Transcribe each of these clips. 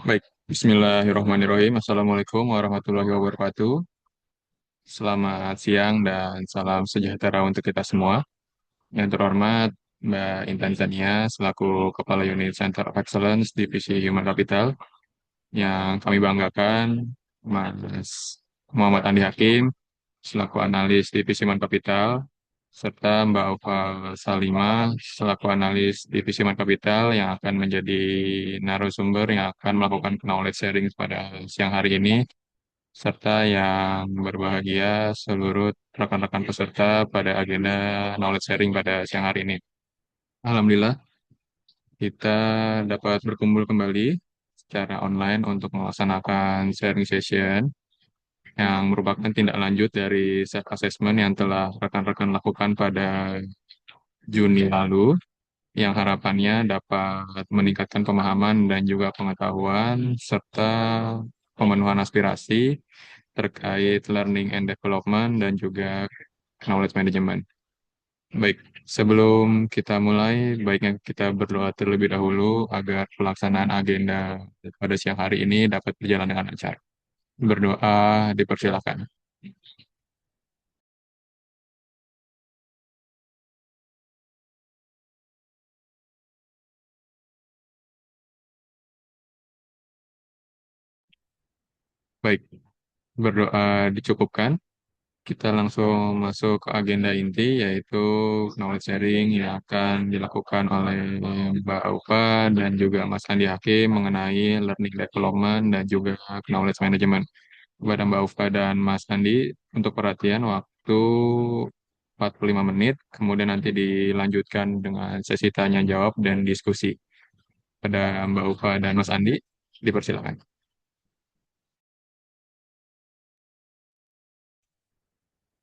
Baik, Bismillahirrahmanirrahim. Assalamualaikum warahmatullahi wabarakatuh. Selamat siang dan salam sejahtera untuk kita semua. Yang terhormat Mbak Intan Zania selaku Kepala Unit Center of Excellence Divisi Human Capital. Yang kami banggakan Mas Muhammad Andi Hakim selaku Analis Divisi Human Capital, serta Mbak Oval Salima selaku Analis Divisi Human Capital yang akan menjadi narasumber yang akan melakukan knowledge sharing pada siang hari ini, serta yang berbahagia seluruh rekan-rekan peserta pada agenda knowledge sharing pada siang hari ini. Alhamdulillah, kita dapat berkumpul kembali secara online untuk melaksanakan sharing session yang merupakan tindak lanjut dari self assessment yang telah rekan-rekan lakukan pada Juni lalu, yang harapannya dapat meningkatkan pemahaman dan juga pengetahuan serta pemenuhan aspirasi terkait learning and development dan juga knowledge management. Baik, sebelum kita mulai, baiknya kita berdoa terlebih dahulu agar pelaksanaan agenda pada siang hari ini dapat berjalan dengan lancar. Berdoa dipersilakan. Baik, berdoa dicukupkan. Kita langsung masuk ke agenda inti, yaitu knowledge sharing yang akan dilakukan oleh Mbak Aufa dan juga Mas Andi Hakim mengenai learning development dan juga knowledge management. Kepada Mbak Aufa dan Mas Andi, untuk perhatian waktu 45 menit, kemudian nanti dilanjutkan dengan sesi tanya jawab dan diskusi. Pada Mbak Aufa dan Mas Andi, dipersilakan.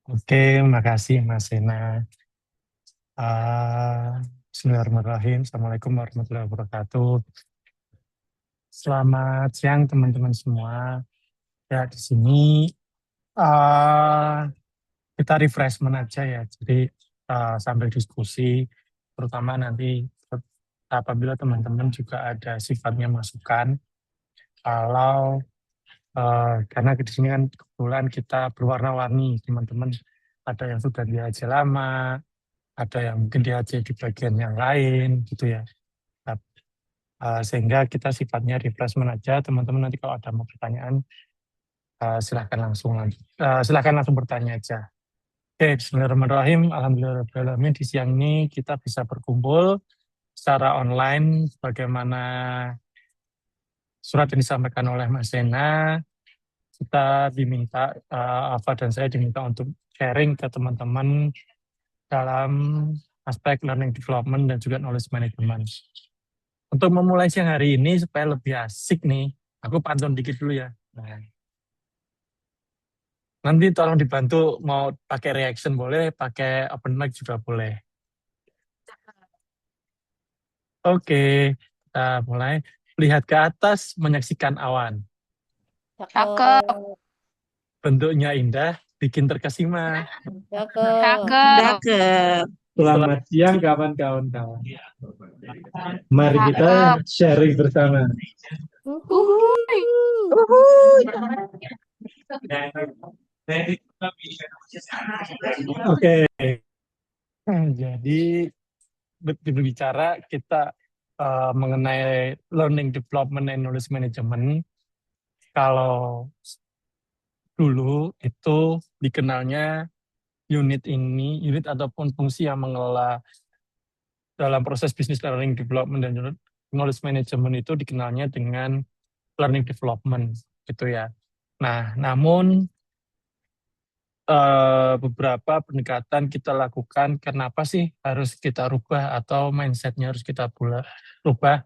Oke, makasih Mas Sena. Bismillahirrahmanirrahim. Assalamualaikum warahmatullahi wabarakatuh. Selamat siang teman-teman semua. Ya, di sini ah, kita refreshment aja ya. Jadi sambil diskusi, terutama nanti apabila teman-teman juga ada sifatnya masukan. Kalau karena di sini kan kebetulan kita berwarna-warni, teman-teman. Ada yang sudah di HJ lama, ada yang mungkin di HJ di bagian yang lain gitu ya. Sehingga kita sifatnya refreshment aja, teman-teman nanti kalau ada mau pertanyaan silahkan langsung bertanya aja. Oke, Bismillahirrahmanirrahim. Alhamdulillahirrahmanirrahim. Di siang ini kita bisa berkumpul secara online sebagaimana surat yang disampaikan oleh Mas Sena. Kita diminta, Alfa dan saya diminta untuk sharing ke teman-teman dalam aspek learning development dan juga knowledge management. Untuk memulai siang hari ini supaya lebih asik nih, aku pantun dikit dulu ya. Nah, nanti tolong dibantu mau pakai reaction boleh, pakai open mic juga boleh. Oke, kita mulai. Lihat ke atas, menyaksikan awan. Cakep, Bentuknya indah, bikin terkesima. cakep. Cakep. Selamat siang kawan-kawan. Mari kita sharing bersama. Uhuy. Oke, jadi berbicara kita mengenai learning development and knowledge management. Kalau dulu itu dikenalnya unit ataupun fungsi yang mengelola dalam proses business learning development dan knowledge management itu dikenalnya dengan learning development gitu ya. Nah, namun beberapa pendekatan kita lakukan, kenapa sih harus kita rubah atau mindsetnya harus kita rubah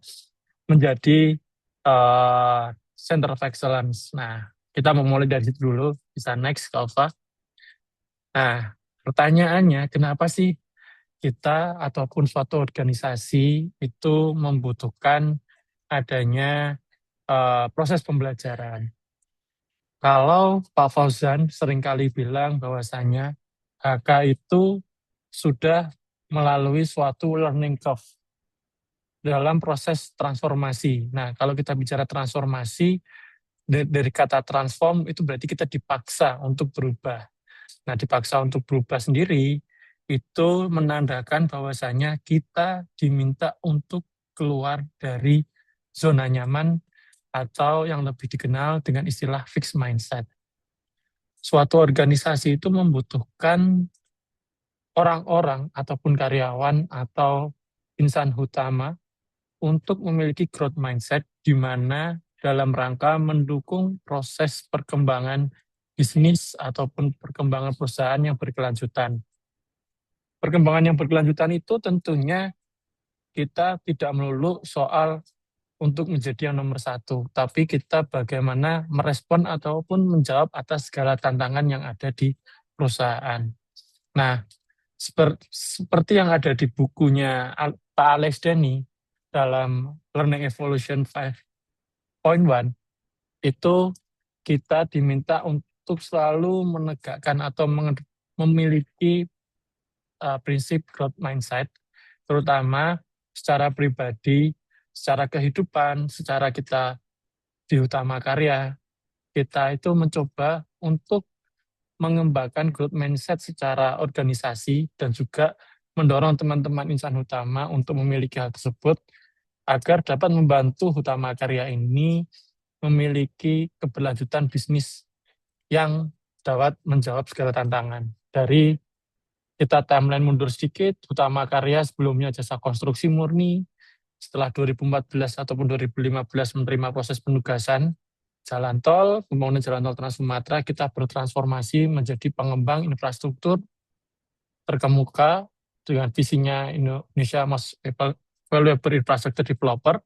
menjadi Center of Excellence. Nah, kita memulai dari situ dulu, bisa next ke Alfa. Nah, pertanyaannya, kenapa sih kita ataupun suatu organisasi itu membutuhkan adanya proses pembelajaran? Kalau Pak Fauzan seringkali bilang bahwasanya HK itu sudah melalui suatu learning curve. dalam proses transformasi. Nah, kalau kita bicara transformasi, dari kata transform itu berarti kita dipaksa untuk berubah. Nah, dipaksa untuk berubah sendiri itu menandakan bahwasanya kita diminta untuk keluar dari zona nyaman atau yang lebih dikenal dengan istilah fixed mindset. Suatu organisasi itu membutuhkan orang-orang ataupun karyawan atau insan utama untuk memiliki growth mindset di mana dalam rangka mendukung proses perkembangan bisnis ataupun perkembangan perusahaan yang berkelanjutan. Perkembangan yang berkelanjutan itu tentunya kita tidak melulu soal untuk menjadi yang nomor satu, tapi kita bagaimana merespon ataupun menjawab atas segala tantangan yang ada di perusahaan. Nah, seperti yang ada di bukunya Pak Alex Denny dalam Learning Evolution 5.1, itu kita diminta untuk selalu menegakkan atau memiliki prinsip growth mindset, terutama secara pribadi, secara kehidupan, secara kita di Utama Karya, kita itu mencoba untuk mengembangkan growth mindset secara organisasi dan juga mendorong teman-teman insan utama untuk memiliki hal tersebut agar dapat membantu Utama Karya ini memiliki keberlanjutan bisnis yang dapat menjawab segala tantangan. Dari kita timeline mundur sedikit, Utama Karya sebelumnya jasa konstruksi murni, setelah 2014 ataupun 2015 menerima proses penugasan jalan tol, pembangunan jalan tol Trans Sumatera, kita bertransformasi menjadi pengembang infrastruktur terkemuka dengan visinya Indonesia Most Valuable Infrastructure Developer.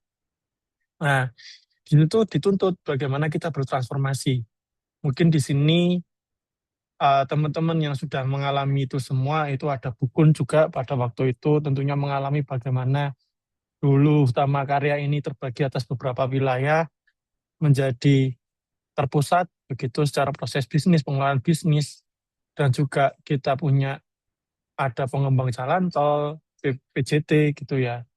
Nah, di situ dituntut bagaimana kita bertransformasi. Mungkin di sini teman-teman yang sudah mengalami itu semua, itu ada Bukun juga pada waktu itu tentunya mengalami bagaimana dulu Utama Karya ini terbagi atas beberapa wilayah menjadi terpusat begitu secara proses bisnis, pengelolaan bisnis, dan juga kita punya ada pengembang jalan tol, PJT gitu ya,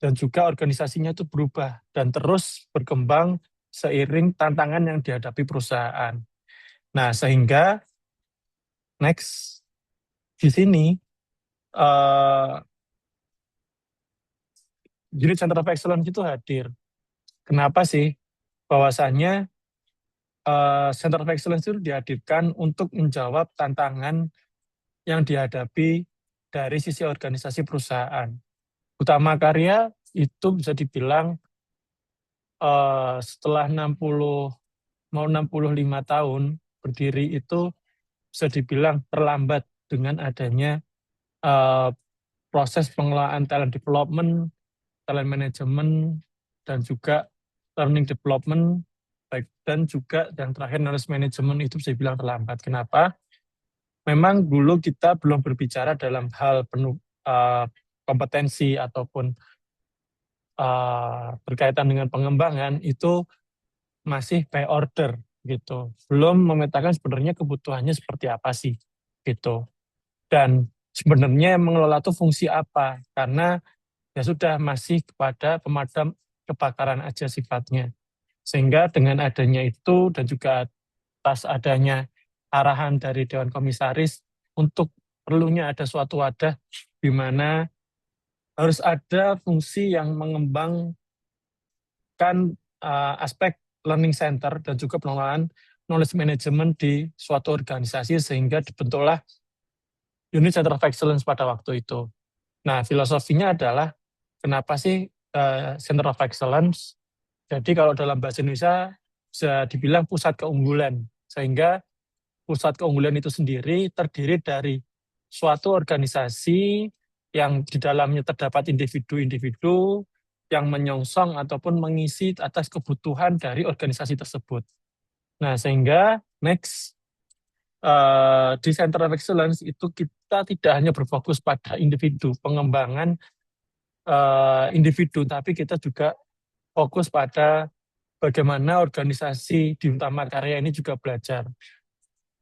dan juga organisasinya itu berubah dan terus berkembang seiring tantangan yang dihadapi perusahaan. Nah, sehingga next di sini Unit Center of Excellence itu hadir. Kenapa sih? Bahwasannya Center of Excellence itu dihadirkan untuk menjawab tantangan yang dihadapi dari sisi organisasi perusahaan. Utama Karya itu bisa dibilang setelah 65 tahun berdiri itu bisa dibilang terlambat dengan adanya proses pengelolaan talent development, talent management, dan juga learning development, dan juga yang terakhir knowledge management itu bisa dibilang terlambat. Kenapa? Memang dulu kita belum berbicara dalam hal kompetensi ataupun berkaitan dengan pengembangan, itu masih by order gitu. Belum memetakan sebenarnya kebutuhannya seperti apa sih gitu. Dan sebenarnya mengelola itu fungsi apa? Karena ya sudah masih kepada pemadam kebakaran aja sifatnya. Sehingga dengan adanya itu dan juga atas adanya arahan dari Dewan Komisaris untuk perlunya ada suatu wadah di mana harus ada fungsi yang mengembangkan aspek learning center dan juga pengelolaan knowledge management di suatu organisasi sehingga dibentuklah Unit Center of Excellence pada waktu itu. Nah, filosofinya adalah kenapa sih Center of Excellence? Jadi kalau dalam bahasa Indonesia bisa dibilang pusat keunggulan, sehingga pusat keunggulan itu sendiri terdiri dari suatu organisasi yang di dalamnya terdapat individu-individu yang menyongsong ataupun mengisi atas kebutuhan dari organisasi tersebut. Nah, sehingga next di Center of Excellence itu kita tidak hanya berfokus pada individu, pengembangan individu, tapi kita juga fokus pada bagaimana organisasi di Utama Karya ini juga belajar.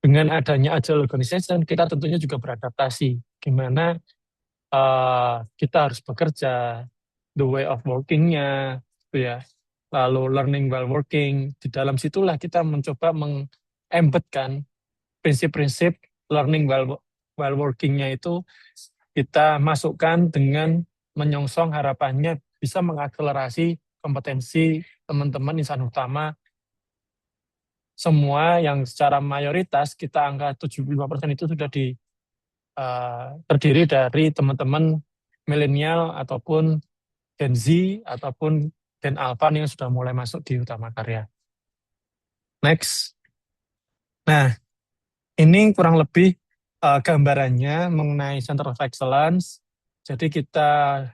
Dengan adanya Agile Organization, kita tentunya juga beradaptasi. Gimana kita harus bekerja, the way of working-nya, gitu ya. Lalu learning while working, di dalam situlah kita mencoba meng-embedkan prinsip-prinsip learning while working-nya itu kita masukkan dengan menyongsong harapannya bisa mengakselerasi kompetensi teman-teman insan utama semua yang secara mayoritas kita angka 75% itu sudah terdiri dari teman-teman milenial ataupun Gen Z ataupun Gen Alpha yang sudah mulai masuk di Utama Karya. Next. Nah, ini kurang lebih gambarannya mengenai Center of Excellence. Jadi kita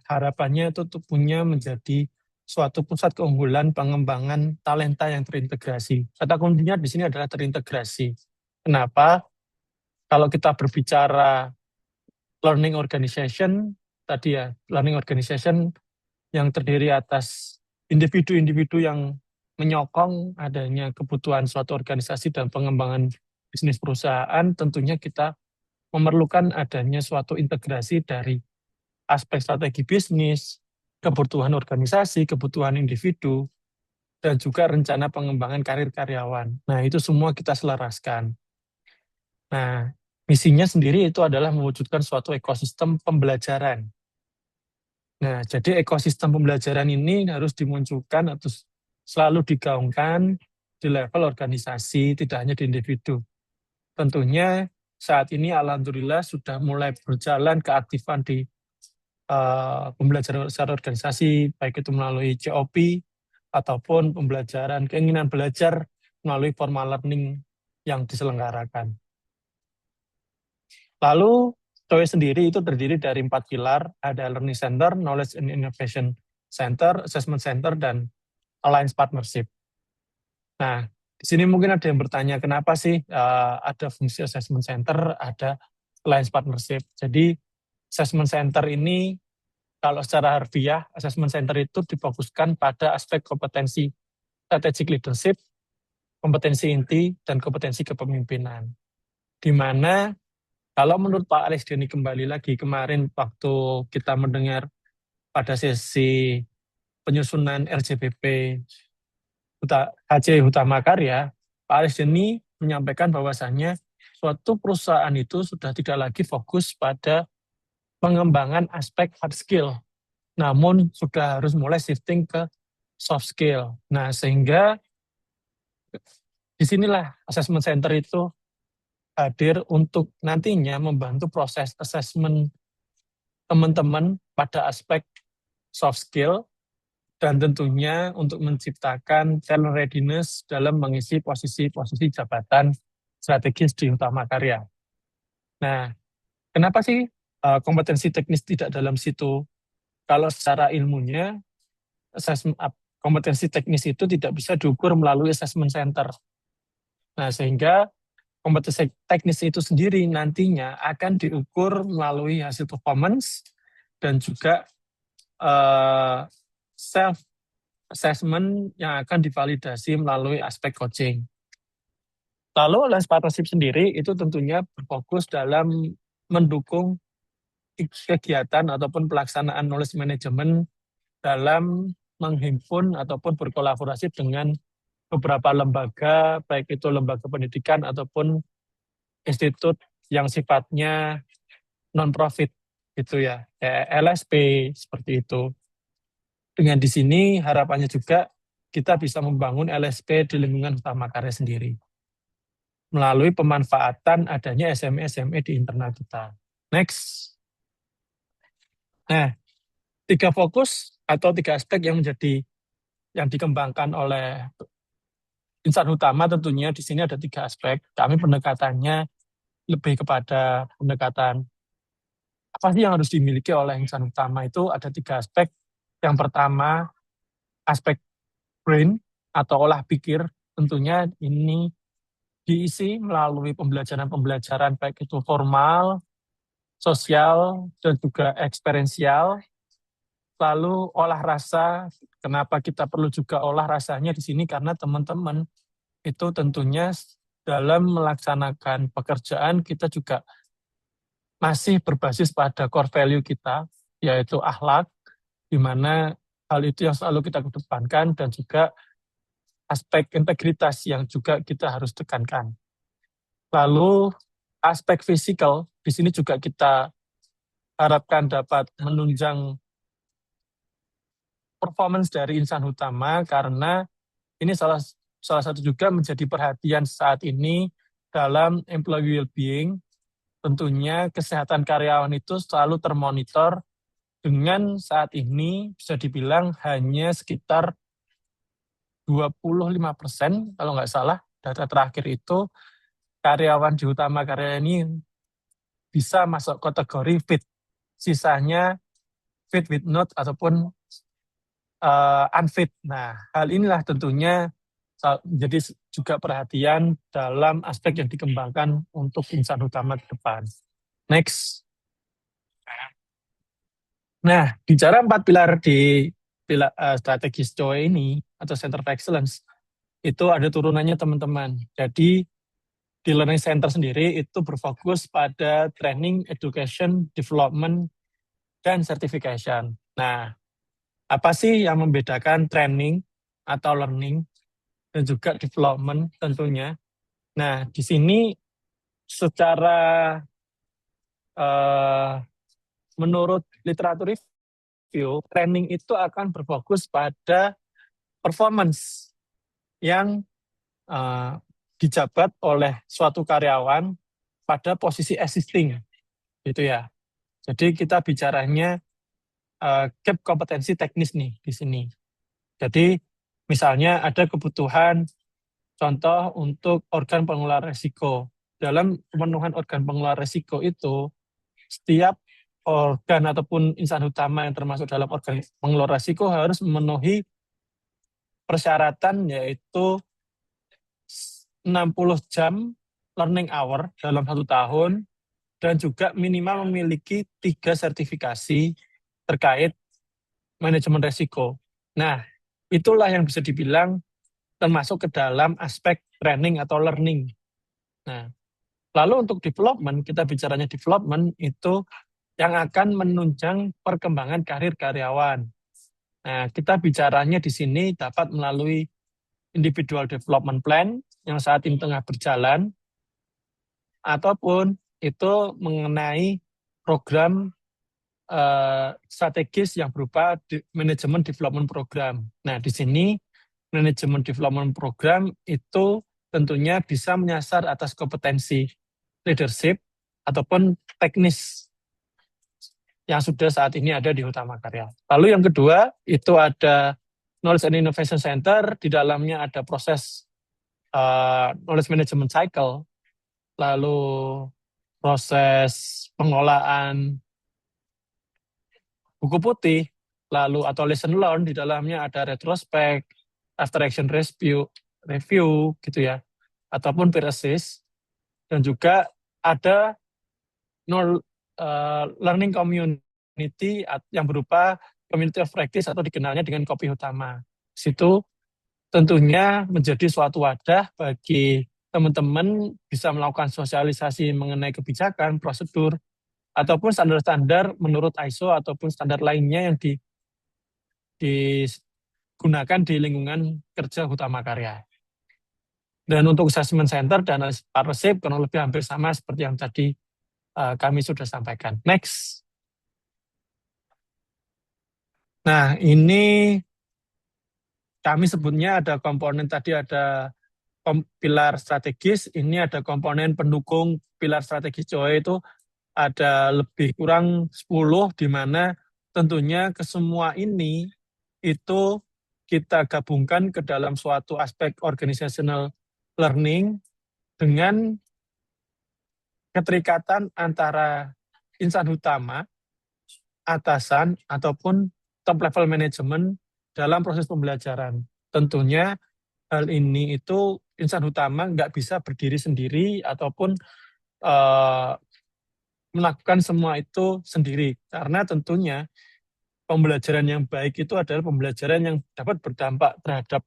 harapannya itu punya menjadi suatu pusat keunggulan pengembangan talenta yang terintegrasi. Kata kuncinya di sini adalah terintegrasi. Kenapa? Kalau kita berbicara learning organization, tadi ya, learning organization yang terdiri atas individu-individu yang menyokong adanya kebutuhan suatu organisasi dan pengembangan bisnis perusahaan, tentunya kita memerlukan adanya suatu integrasi dari aspek strategi bisnis, kebutuhan organisasi, kebutuhan individu, dan juga rencana pengembangan karir karyawan. Nah, itu semua kita selaraskan. Nah, misinya sendiri itu adalah mewujudkan suatu ekosistem pembelajaran. Nah, jadi ekosistem pembelajaran ini harus dimunculkan atau selalu digaungkan di level organisasi, tidak hanya di individu. Tentunya saat ini alhamdulillah sudah mulai berjalan keaktifan di pembelajaran secara organisasi, baik itu melalui COP ataupun pembelajaran keinginan belajar melalui formal learning yang diselenggarakan. Lalu COE sendiri itu terdiri dari 4 pilar, ada Learning Center, Knowledge and Innovation Center, Assessment Center, dan Alliance Partnership. Nah, di sini mungkin ada yang bertanya, kenapa sih ada fungsi Assessment Center, ada Alliance Partnership. Jadi, Assessment Center ini, kalau secara harfiah, Assessment Center itu difokuskan pada aspek kompetensi strategic leadership, kompetensi inti, dan kompetensi kepemimpinan. Di mana kalau menurut Pak Alex Denny kembali lagi kemarin waktu kita mendengar pada sesi penyusunan RJBP HC Utama Karya, Pak Alex Denny menyampaikan bahwasannya suatu perusahaan itu sudah tidak lagi fokus pada pengembangan aspek hard skill, namun sudah harus mulai shifting ke soft skill. Nah, sehingga disinilah assessment center itu hadir untuk nantinya membantu proses assessment teman-teman pada aspek soft skill dan tentunya untuk menciptakan talent readiness dalam mengisi posisi-posisi jabatan strategis di Utama Karya. Nah, kenapa sih kompetensi teknis tidak dalam situ? Kalau secara ilmunya, kompetensi teknis itu tidak bisa diukur melalui assessment center. Nah, sehingga kompetensi teknis itu sendiri nantinya akan diukur melalui hasil performance dan juga self-assessment yang akan divalidasi melalui aspek coaching. Lalu Alliance Partnership sendiri itu tentunya berfokus dalam mendukung kegiatan ataupun pelaksanaan knowledge management dalam menghimpun ataupun berkolaborasi dengan beberapa lembaga, baik itu lembaga pendidikan ataupun institut yang sifatnya non-profit gitu ya, kayak LSP seperti itu. Dengan di sini harapannya juga kita bisa membangun LSP di lingkungan Utama Karya sendiri melalui pemanfaatan adanya SME-SME di internal kita. Next. Nah, 3 fokus atau 3 aspek yang dikembangkan oleh insan utama tentunya di sini ada 3 aspek. Kami pendekatannya lebih kepada pendekatan apa sih yang harus dimiliki oleh insan utama itu ada 3 aspek. Yang pertama, aspek brain atau olah pikir, tentunya ini diisi melalui pembelajaran-pembelajaran baik itu formal, sosial, dan juga eksperiensial. Lalu olah rasa, kenapa kita perlu juga olah rasanya di sini? Karena teman-teman itu tentunya dalam melaksanakan pekerjaan kita juga masih berbasis pada core value kita, yaitu akhlak, di mana hal itu yang selalu kita kedepankan dan juga aspek integritas yang juga kita harus tekankan. Lalu aspek fisikal di sini juga kita harapkan dapat menunjang performance dari insan utama karena ini salah satu juga menjadi perhatian saat ini dalam employee well-being. Tentunya kesehatan karyawan itu selalu termonitor dengan saat ini bisa dibilang hanya sekitar 25% kalau nggak salah data terakhir itu karyawan di utama karya ini bisa masuk kategori fit. Sisanya fit with not ataupun unfit. Nah, hal inilah tentunya jadi juga perhatian dalam aspek yang dikembangkan untuk insan utama ke depan. Next. Nah, bicara 4 pilar di strategis COE ini atau Center of Excellence, itu ada turunannya teman-teman. Jadi di Learning Center sendiri itu berfokus pada training, education, development, dan certification. Nah, apa sih yang membedakan training atau learning dan juga development tentunya? Nah, di sini secara menurut literatur review, training itu akan berfokus pada performance yang dijabat oleh suatu karyawan pada posisi existing, gitu ya. Jadi kita bicaranya gap kompetensi teknis nih di sini. Jadi misalnya ada kebutuhan contoh untuk organ pengelola risiko. Dalam pemenuhan organ pengelola risiko itu, setiap organ ataupun insan utama yang termasuk dalam organ pengelola risiko harus memenuhi persyaratan yaitu 60 jam learning hour dalam 1 tahun dan juga minimal memiliki 3 sertifikasi terkait manajemen risiko. Nah, itulah yang bisa dibilang termasuk ke dalam aspek training atau learning. Nah, lalu untuk development, kita bicaranya development itu yang akan menunjang perkembangan karir karyawan. Nah, kita bicaranya di sini dapat melalui individual development plan yang saat ini tengah berjalan, ataupun itu mengenai program strategis yang berupa manajemen development program. Nah, di sini manajemen development program itu tentunya bisa menyasar atas kompetensi leadership ataupun teknis yang sudah saat ini ada di Utama Karya. Lalu yang kedua, itu ada Knowledge and Innovation Center, di dalamnya ada proses knowledge management cycle, lalu proses pengolahan buku putih, lalu atau lesson learn, di dalamnya ada retrospect, after action review gitu ya, ataupun peer assist, dan juga ada learning community yang berupa community of practice atau dikenalnya dengan kopi utama. Situ tentunya menjadi suatu wadah bagi teman-teman bisa melakukan sosialisasi mengenai kebijakan, prosedur, ataupun standar-standar menurut ISO ataupun standar lainnya yang digunakan di lingkungan kerja Utama Karya. Dan untuk assessment center dan partnership kurang lebih hampir sama seperti yang tadi kami sudah sampaikan. Next. Nah, ini kami sebutnya ada komponen tadi ada pilar strategis, ini ada komponen pendukung pilar strategis COE itu ada lebih kurang 10, di mana tentunya kesemua ini itu kita gabungkan ke dalam suatu aspek organizational learning dengan keterikatan antara insan utama, atasan, ataupun top level management dalam proses pembelajaran. Tentunya hal ini itu insan utama nggak bisa berdiri sendiri ataupun melakukan semua itu sendiri. Karena tentunya pembelajaran yang baik itu adalah pembelajaran yang dapat berdampak terhadap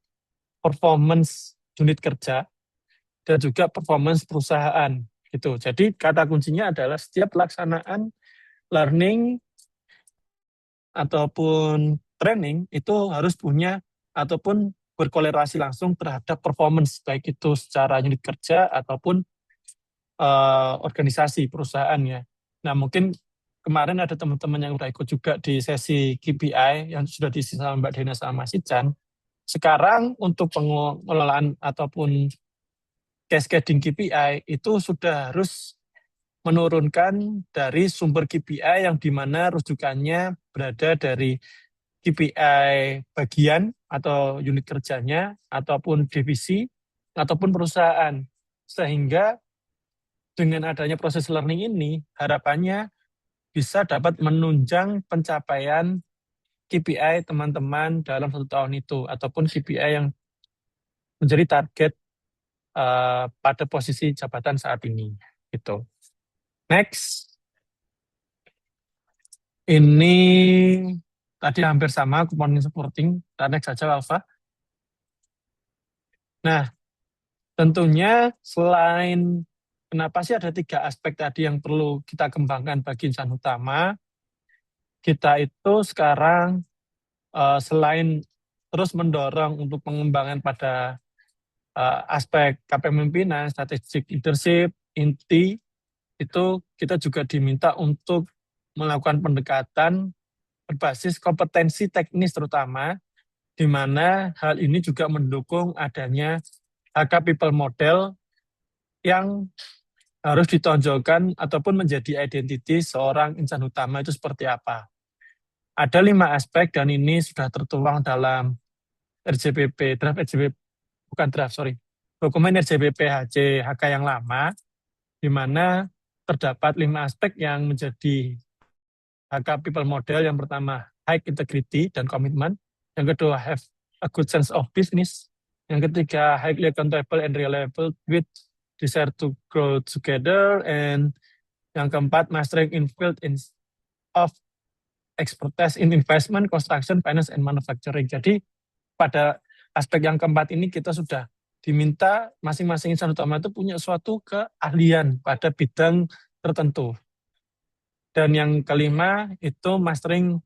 performance unit kerja dan juga performance perusahaan. Gitu. Jadi kata kuncinya adalah setiap pelaksanaan learning ataupun training itu harus punya ataupun berkolerasi langsung terhadap performance, baik itu secara unit kerja ataupun organisasi perusahaannya. Nah, mungkin kemarin ada teman-teman yang udah ikut juga di sesi KPI yang sudah diisi sama Mbak Dena sama Mas Ican. Sekarang untuk pengelolaan ataupun cascading KPI itu sudah harus menurunkan dari sumber KPI yang dimana rujukannya berada dari KPI bagian atau unit kerjanya, ataupun divisi, ataupun perusahaan. Sehingga dengan adanya proses learning ini, harapannya bisa dapat menunjang pencapaian KPI teman-teman dalam 1 tahun itu, ataupun KPI yang menjadi target pada posisi jabatan saat ini. Gitu. Next. Ini tadi hampir sama, component supporting. Kita next saja, Alfa. Nah, tentunya selain kenapa sih ada 3 aspek tadi yang perlu kita kembangkan bagi insan utama, kita itu sekarang selain terus mendorong untuk pengembangan pada aspek kepemimpinan, strategic leadership, inti, itu kita juga diminta untuk melakukan pendekatan berbasis kompetensi teknis terutama, di mana hal ini juga mendukung adanya HK People Model yang harus ditonjolkan ataupun menjadi identiti seorang insan utama itu seperti apa. Ada 5 aspek dan ini sudah tertuang dalam RJBP, draft RJBP, bukan draft, sorry, dokumen RJBP HK yang lama, di mana terdapat 5 aspek yang menjadi HK People Model. Yang pertama, high integrity dan komitmen. Yang kedua, have a good sense of business. Yang ketiga, highly accountable and reliable with desire to grow together. And yang keempat, mastering in field of expertise in investment, construction, finance, and manufacturing. Jadi pada aspek yang keempat ini kita sudah diminta masing-masing insan utama itu punya suatu keahlian pada bidang tertentu. Dan yang kelima itu mastering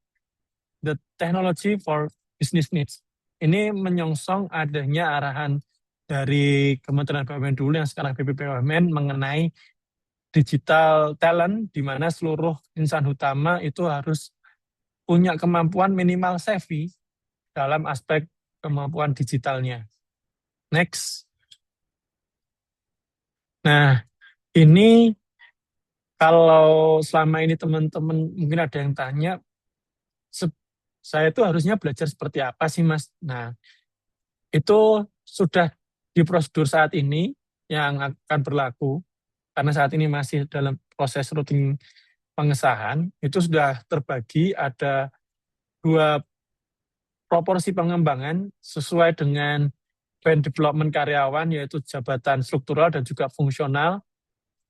the technology for business needs. Ini menyongsong adanya arahan dari Kementerian BUMN dulu yang sekarang BPUMN mengenai digital talent, di mana seluruh insan utama itu harus punya kemampuan minimal savvy dalam aspek kemampuan digitalnya. Next. Nah, ini kalau selama ini teman-teman mungkin ada yang tanya, saya itu harusnya belajar seperti apa sih, Mas? Nah, itu sudah di prosedur saat ini yang akan berlaku, karena saat ini masih dalam proses routing pengesahan, itu sudah terbagi ada 2 proporsi pengembangan sesuai dengan band development karyawan, yaitu jabatan struktural dan juga fungsional.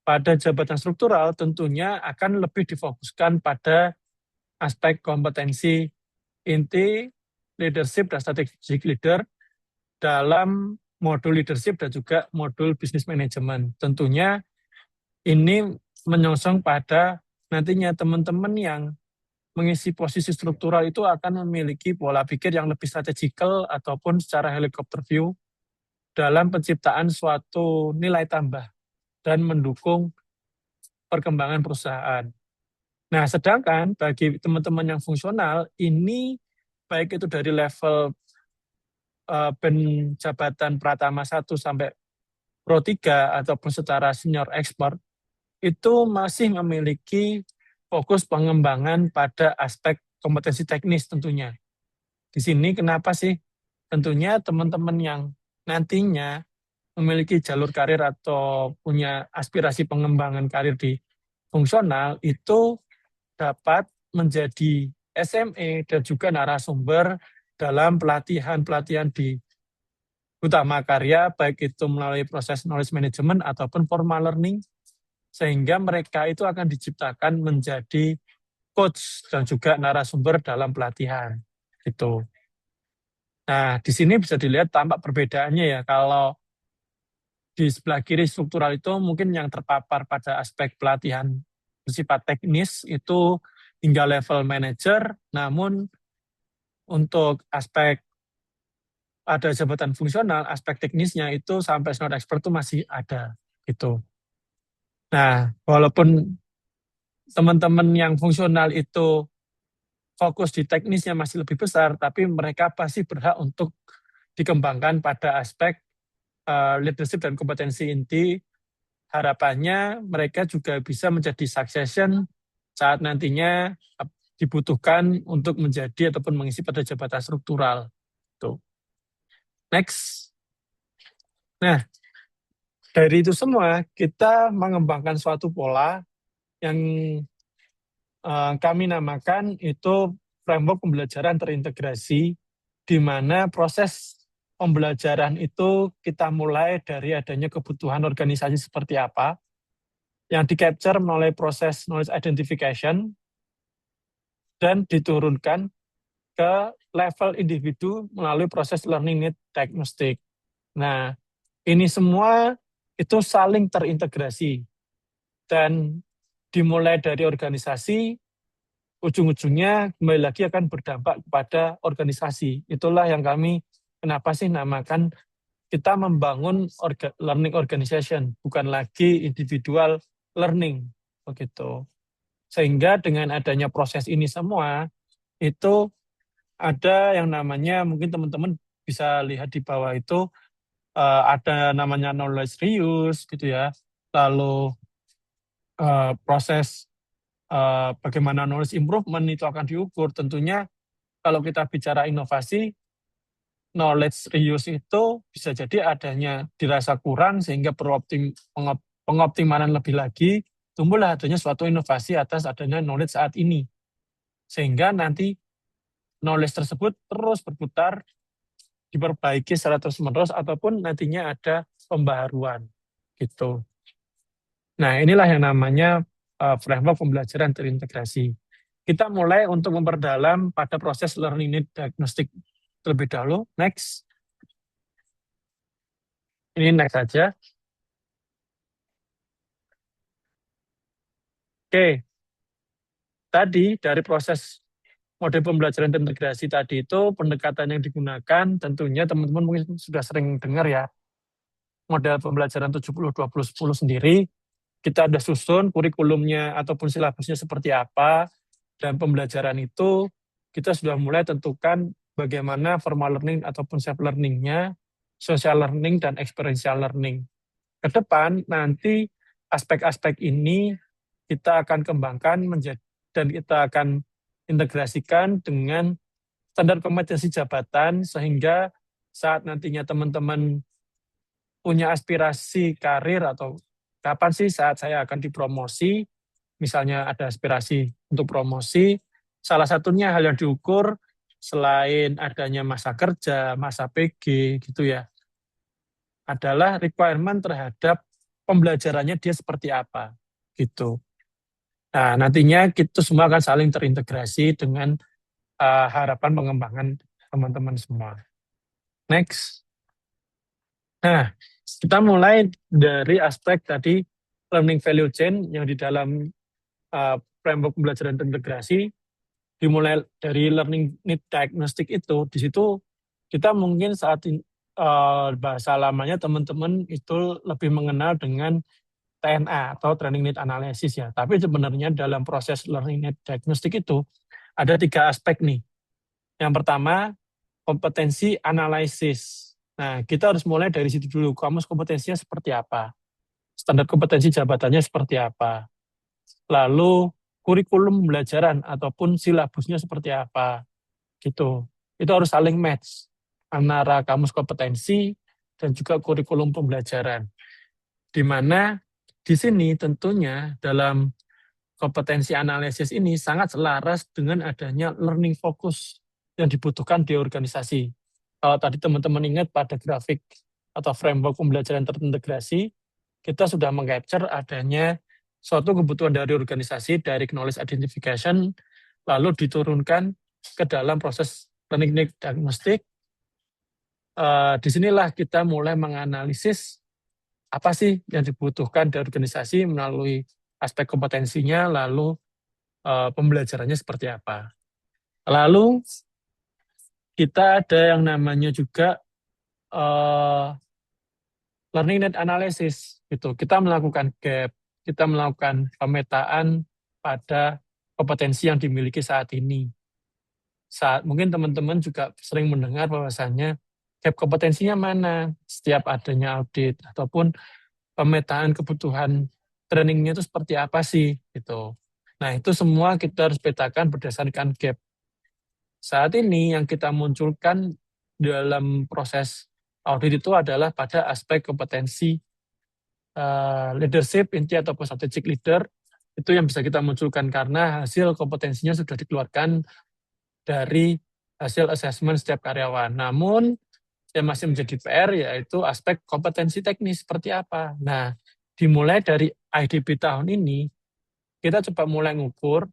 Pada jabatan struktural tentunya akan lebih difokuskan pada aspek kompetensi inti, leadership, dan strategic leader dalam modul leadership dan juga modul business management. Tentunya ini menyongsong pada nantinya teman-teman yang mengisi posisi struktural itu akan memiliki pola pikir yang lebih strategikal ataupun secara helikopter view dalam penciptaan suatu nilai tambah dan mendukung perkembangan perusahaan. Nah, sedangkan bagi teman-teman yang fungsional, ini baik itu dari level band jabatan Pratama 1 sampai Pro 3 ataupun secara senior expert, itu masih memiliki fokus pengembangan pada aspek kompetensi teknis tentunya. Di sini kenapa sih? Tentunya teman-teman yang nantinya memiliki jalur karir atau punya aspirasi pengembangan karir di fungsional itu dapat menjadi SME dan juga narasumber dalam pelatihan-pelatihan di utama karya, baik itu melalui proses knowledge management ataupun formal learning, sehingga mereka itu akan diciptakan menjadi coach dan juga narasumber dalam pelatihan. Gitu. Nah, di sini bisa dilihat tampak perbedaannya ya. Kalau di sebelah kiri struktural itu mungkin yang terpapar pada aspek pelatihan bersifat teknis itu hingga level manager, namun untuk aspek ada jabatan fungsional, aspek teknisnya itu sampai senior expert itu masih ada gitu. Nah, walaupun teman-teman yang fungsional itu fokus di teknisnya masih lebih besar, tapi mereka pasti berhak untuk dikembangkan pada aspek leadership dan kompetensi inti. Harapannya mereka juga bisa menjadi succession saat nantinya dibutuhkan untuk menjadi ataupun mengisi pada jabatan struktural. Tuh. Next. Nah, dari itu semua kita mengembangkan suatu pola yang kami namakan itu framework pembelajaran terintegrasi, di mana proses pembelajaran itu kita mulai dari adanya kebutuhan organisasi seperti apa, yang di-capture melalui proses knowledge identification, dan diturunkan ke level individu melalui proses learning need diagnostic. Nah, ini semua itu saling terintegrasi, dan dimulai dari organisasi, ujung-ujungnya kembali lagi akan berdampak kepada organisasi. Itulah yang kami kenapa sih namakan kita membangun learning organization, bukan lagi individual learning begitu. Sehingga dengan adanya proses ini semua itu ada yang namanya, mungkin teman-teman bisa lihat di bawah itu ada namanya knowledge reuse gitu ya. Lalu proses bagaimana knowledge improvement itu akan diukur. Tentunya kalau kita bicara inovasi, knowledge reuse itu bisa jadi adanya dirasa kurang sehingga perlu pengoptimalan lebih lagi, tumbuhlah adanya suatu inovasi atas adanya knowledge saat ini. Sehingga nanti knowledge tersebut terus berputar, diperbaiki secara terus-menerus ataupun nantinya ada pembaharuan gitu. Nah, inilah yang namanya framework pembelajaran terintegrasi. Kita mulai untuk memperdalam pada proses learning need diagnostic terlebih dahulu. Next. Ini next saja. Oke. Tadi dari proses model pembelajaran terintegrasi tadi itu pendekatan yang digunakan tentunya teman-teman mungkin sudah sering dengar ya. Model pembelajaran 70-20-10 sendiri, kita ada susun kurikulumnya ataupun silabusnya seperti apa, dan pembelajaran itu kita sudah mulai tentukan bagaimana formal learning ataupun self learning-nya, social learning dan experiential learning. Ke depan nanti aspek-aspek ini kita akan kembangkan dan kita akan integrasikan dengan standar kompetensi jabatan, sehingga saat nantinya teman-teman punya aspirasi karir atau kapan sih saat saya akan dipromosi, misalnya ada aspirasi untuk promosi, salah satunya hal yang diukur selain adanya masa kerja, masa PG gitu ya, adalah requirement terhadap pembelajarannya dia seperti apa gitu. Nah, nantinya kita semua akan saling terintegrasi dengan harapan pengembangan teman-teman semua. Next. Nah, kita mulai dari aspek tadi learning value chain yang di dalam framework pembelajaran terintegrasi, dimulai dari learning need diagnostic itu. Di situ kita mungkin saat bahasa lamanya teman-teman itu lebih mengenal dengan TNA atau training need analysis ya. Tapi sebenarnya dalam proses learning need diagnostic itu ada 3 aspek nih. Yang pertama, kompetensi analisis. Nah, kita harus mulai dari situ dulu. Kamus kompetensinya seperti apa? Standar kompetensi jabatannya seperti apa? Lalu kurikulum pembelajaran ataupun silabusnya seperti apa? Gitu. Itu harus saling match antara kamus kompetensi dan juga kurikulum pembelajaran. Di mana di sini tentunya dalam kompetensi analisis ini sangat selaras dengan adanya learning focus yang dibutuhkan di organisasi. Kalau tadi teman-teman ingat pada grafik atau framework pembelajaran terintegrasi, kita sudah meng-capture adanya suatu kebutuhan dari organisasi, dari knowledge identification, lalu diturunkan ke dalam proses learning need diagnostic. Disinilah kita mulai menganalisis apa sih yang dibutuhkan dari organisasi melalui aspek kompetensinya, lalu pembelajarannya seperti apa. Lalu kita ada yang namanya juga learning need analysis gitu. Kita melakukan gap, kita melakukan pemetaan pada kompetensi yang dimiliki saat ini. Mungkin teman-teman juga sering mendengar bahwasannya gap kompetensinya mana setiap adanya audit ataupun pemetaan kebutuhan trainingnya itu seperti apa sih gitu. Nah, itu semua kita harus petakan berdasarkan gap. Saat ini yang kita munculkan dalam proses audit itu adalah pada aspek kompetensi leadership inti ataupun strategic leader, itu yang bisa kita munculkan karena hasil kompetensinya sudah dikeluarkan dari hasil assessment setiap karyawan. Namun yang masih menjadi PR yaitu aspek kompetensi teknis seperti apa. Nah, dimulai dari IDP tahun ini, kita coba mulai ngukur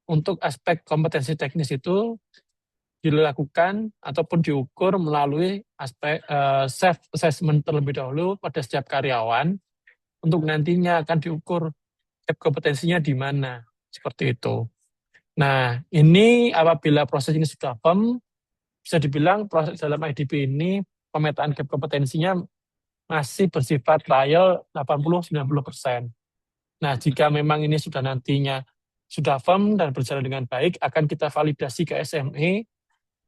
untuk aspek kompetensi teknis itu dilakukan ataupun diukur melalui aspek self assessment terlebih dahulu pada setiap karyawan untuk nantinya akan diukur kompetensinya di mana, seperti itu. Nah, ini apabila proses ini sudah firm, bisa dibilang proses dalam IDP ini pemetaan gap kompetensinya masih bersifat trial 80-90%. Nah, jika memang ini sudah nantinya sudah firm dan berjalan dengan baik, akan kita validasi ke SME.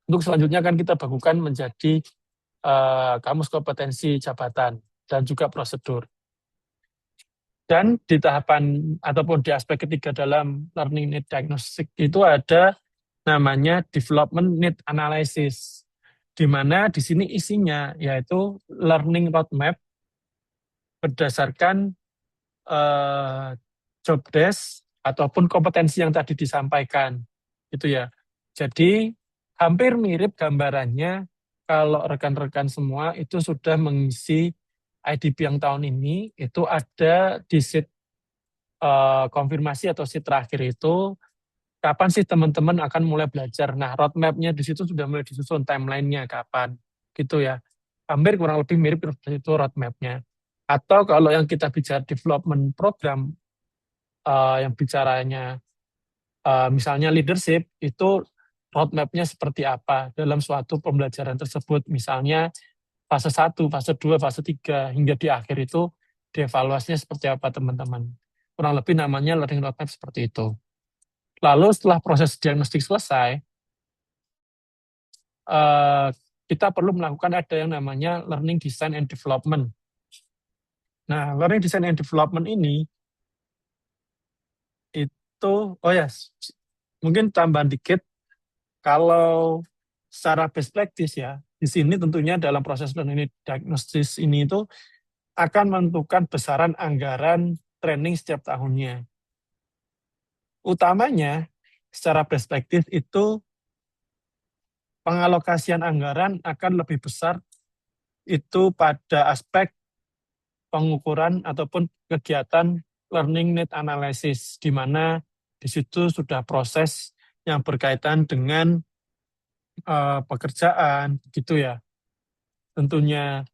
Untuk selanjutnya akan kita bakukan menjadi kamus kompetensi jabatan dan juga prosedur. Dan di tahapan ataupun di aspek ketiga dalam learning need diagnostic itu ada namanya development need analysis, di mana di sini isinya yaitu learning roadmap berdasarkan job desk ataupun kompetensi yang tadi disampaikan, gitu ya. Jadi hampir mirip gambarannya kalau rekan-rekan semua itu sudah mengisi IDP yang tahun ini, itu ada di sheet konfirmasi atau sheet terakhir itu kapan sih teman-teman akan mulai belajar. Nah, roadmap-nya di situ sudah mulai disusun timeline-nya kapan, gitu ya. Hampir kurang lebih mirip itu roadmap-nya. Atau kalau yang kita bicara development program, yang bicaranya misalnya leadership, itu roadmap-nya seperti apa dalam suatu pembelajaran tersebut. Misalnya fase 1, fase 2, fase 3, hingga di akhir itu dievaluasinya seperti apa teman-teman. Kurang lebih namanya learning roadmap seperti itu. Lalu setelah proses diagnostik selesai, kita perlu melakukan ada yang namanya learning design and development. Nah, learning design and development ini itu, mungkin tambahan dikit, kalau secara best practice ya, di sini tentunya dalam proses learning diagnosis ini itu akan menentukan besaran anggaran training setiap tahunnya. Utamanya, secara best practice itu pengalokasian anggaran akan lebih besar itu pada aspek pengukuran ataupun kegiatan learning need analysis, di mana di situ sudah proses yang berkaitan dengan pekerjaan, gitu ya. Tentunya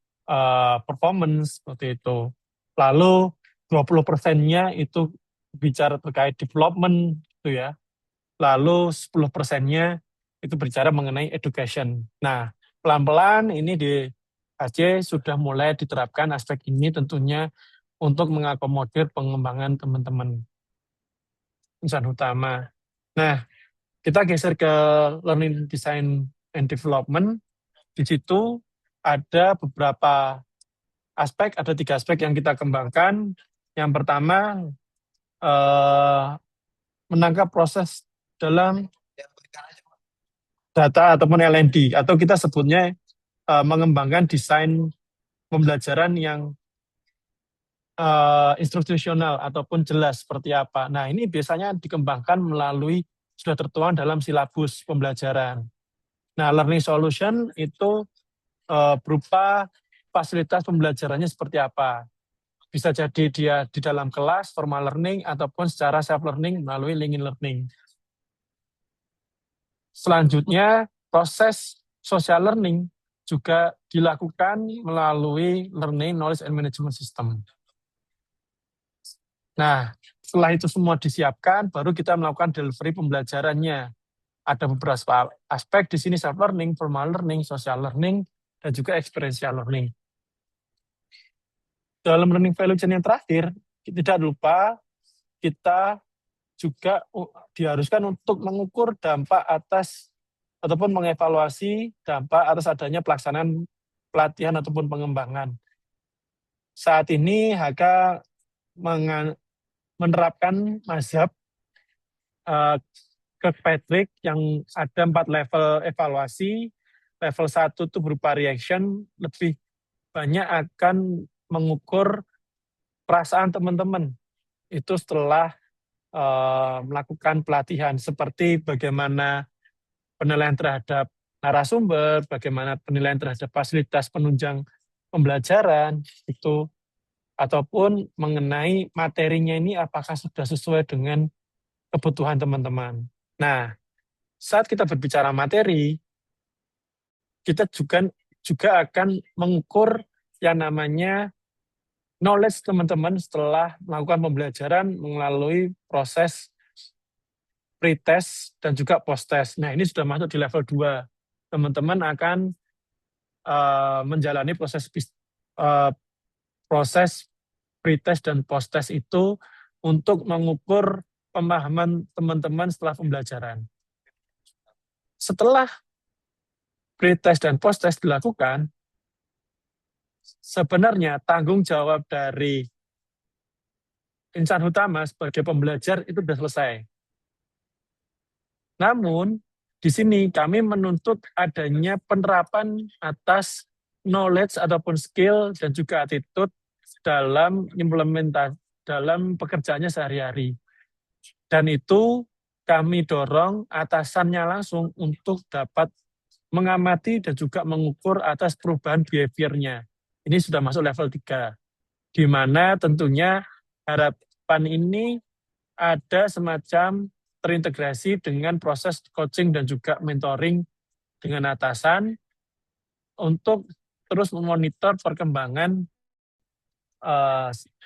performance, seperti itu. Lalu 20%-nya itu bicara terkait development, gitu ya. Lalu 10%-nya itu berbicara mengenai education. Nah, pelan-pelan ini di Aceh sudah mulai diterapkan aspek ini tentunya untuk mengakomodir pengembangan teman-teman insan utama. Nah, kita geser ke learning design and development. Di situ ada beberapa aspek, ada 3 aspek yang kita kembangkan. Yang pertama, menangkap proses dalam data ataupun L&D, atau kita sebutnya mengembangkan desain pembelajaran yang institusional ataupun jelas seperti apa. Nah, ini biasanya dikembangkan melalui sudah tertuang dalam silabus pembelajaran. Nah, learning solution itu berupa fasilitas pembelajarannya seperti apa. Bisa jadi dia di dalam kelas, formal learning, ataupun secara self-learning melalui LinkedIn Learning. Selanjutnya, proses social learning juga dilakukan melalui Learning Knowledge and Management System. Nah, setelah itu semua disiapkan, baru kita melakukan delivery pembelajarannya. Ada beberapa aspek di sini, self learning, formal learning, social learning, dan juga experiential learning. Dalam learning value chain yang terakhir, tidak lupa kita juga diharuskan untuk mengukur dampak atas ataupun mengevaluasi dampak atas adanya pelaksanaan pelatihan ataupun pengembangan. Saat ini HK menerapkan mazhab Kirkpatrick yang ada 4 level evaluasi. Level 1 itu berupa reaction, lebih banyak akan mengukur perasaan teman-teman itu setelah melakukan pelatihan, seperti bagaimana penilaian terhadap narasumber, bagaimana penilaian terhadap fasilitas penunjang pembelajaran itu, ataupun mengenai materinya ini apakah sudah sesuai dengan kebutuhan teman-teman. Nah, saat kita berbicara materi, kita juga akan mengukur yang namanya knowledge teman-teman setelah melakukan pembelajaran melalui proses pre-test dan juga post-test. Nah, ini sudah masuk di level 2. Teman-teman akan menjalani proses pre-test dan post-test itu untuk mengukur pemahaman teman-teman setelah pembelajaran. Setelah pre-test dan post-test dilakukan, sebenarnya tanggung jawab dari insan utama sebagai pembelajar itu sudah selesai. Namun, di sini kami menuntut adanya penerapan atas knowledge ataupun skill dan juga attitude dalam implementasi, dalam pekerjaannya sehari-hari. Dan itu kami dorong atasannya langsung untuk dapat mengamati dan juga mengukur atas perubahan behavior-nya. Ini sudah masuk level 3, di mana tentunya harapan ini ada semacam terintegrasi dengan proses coaching dan juga mentoring dengan atasan untuk terus memonitor perkembangan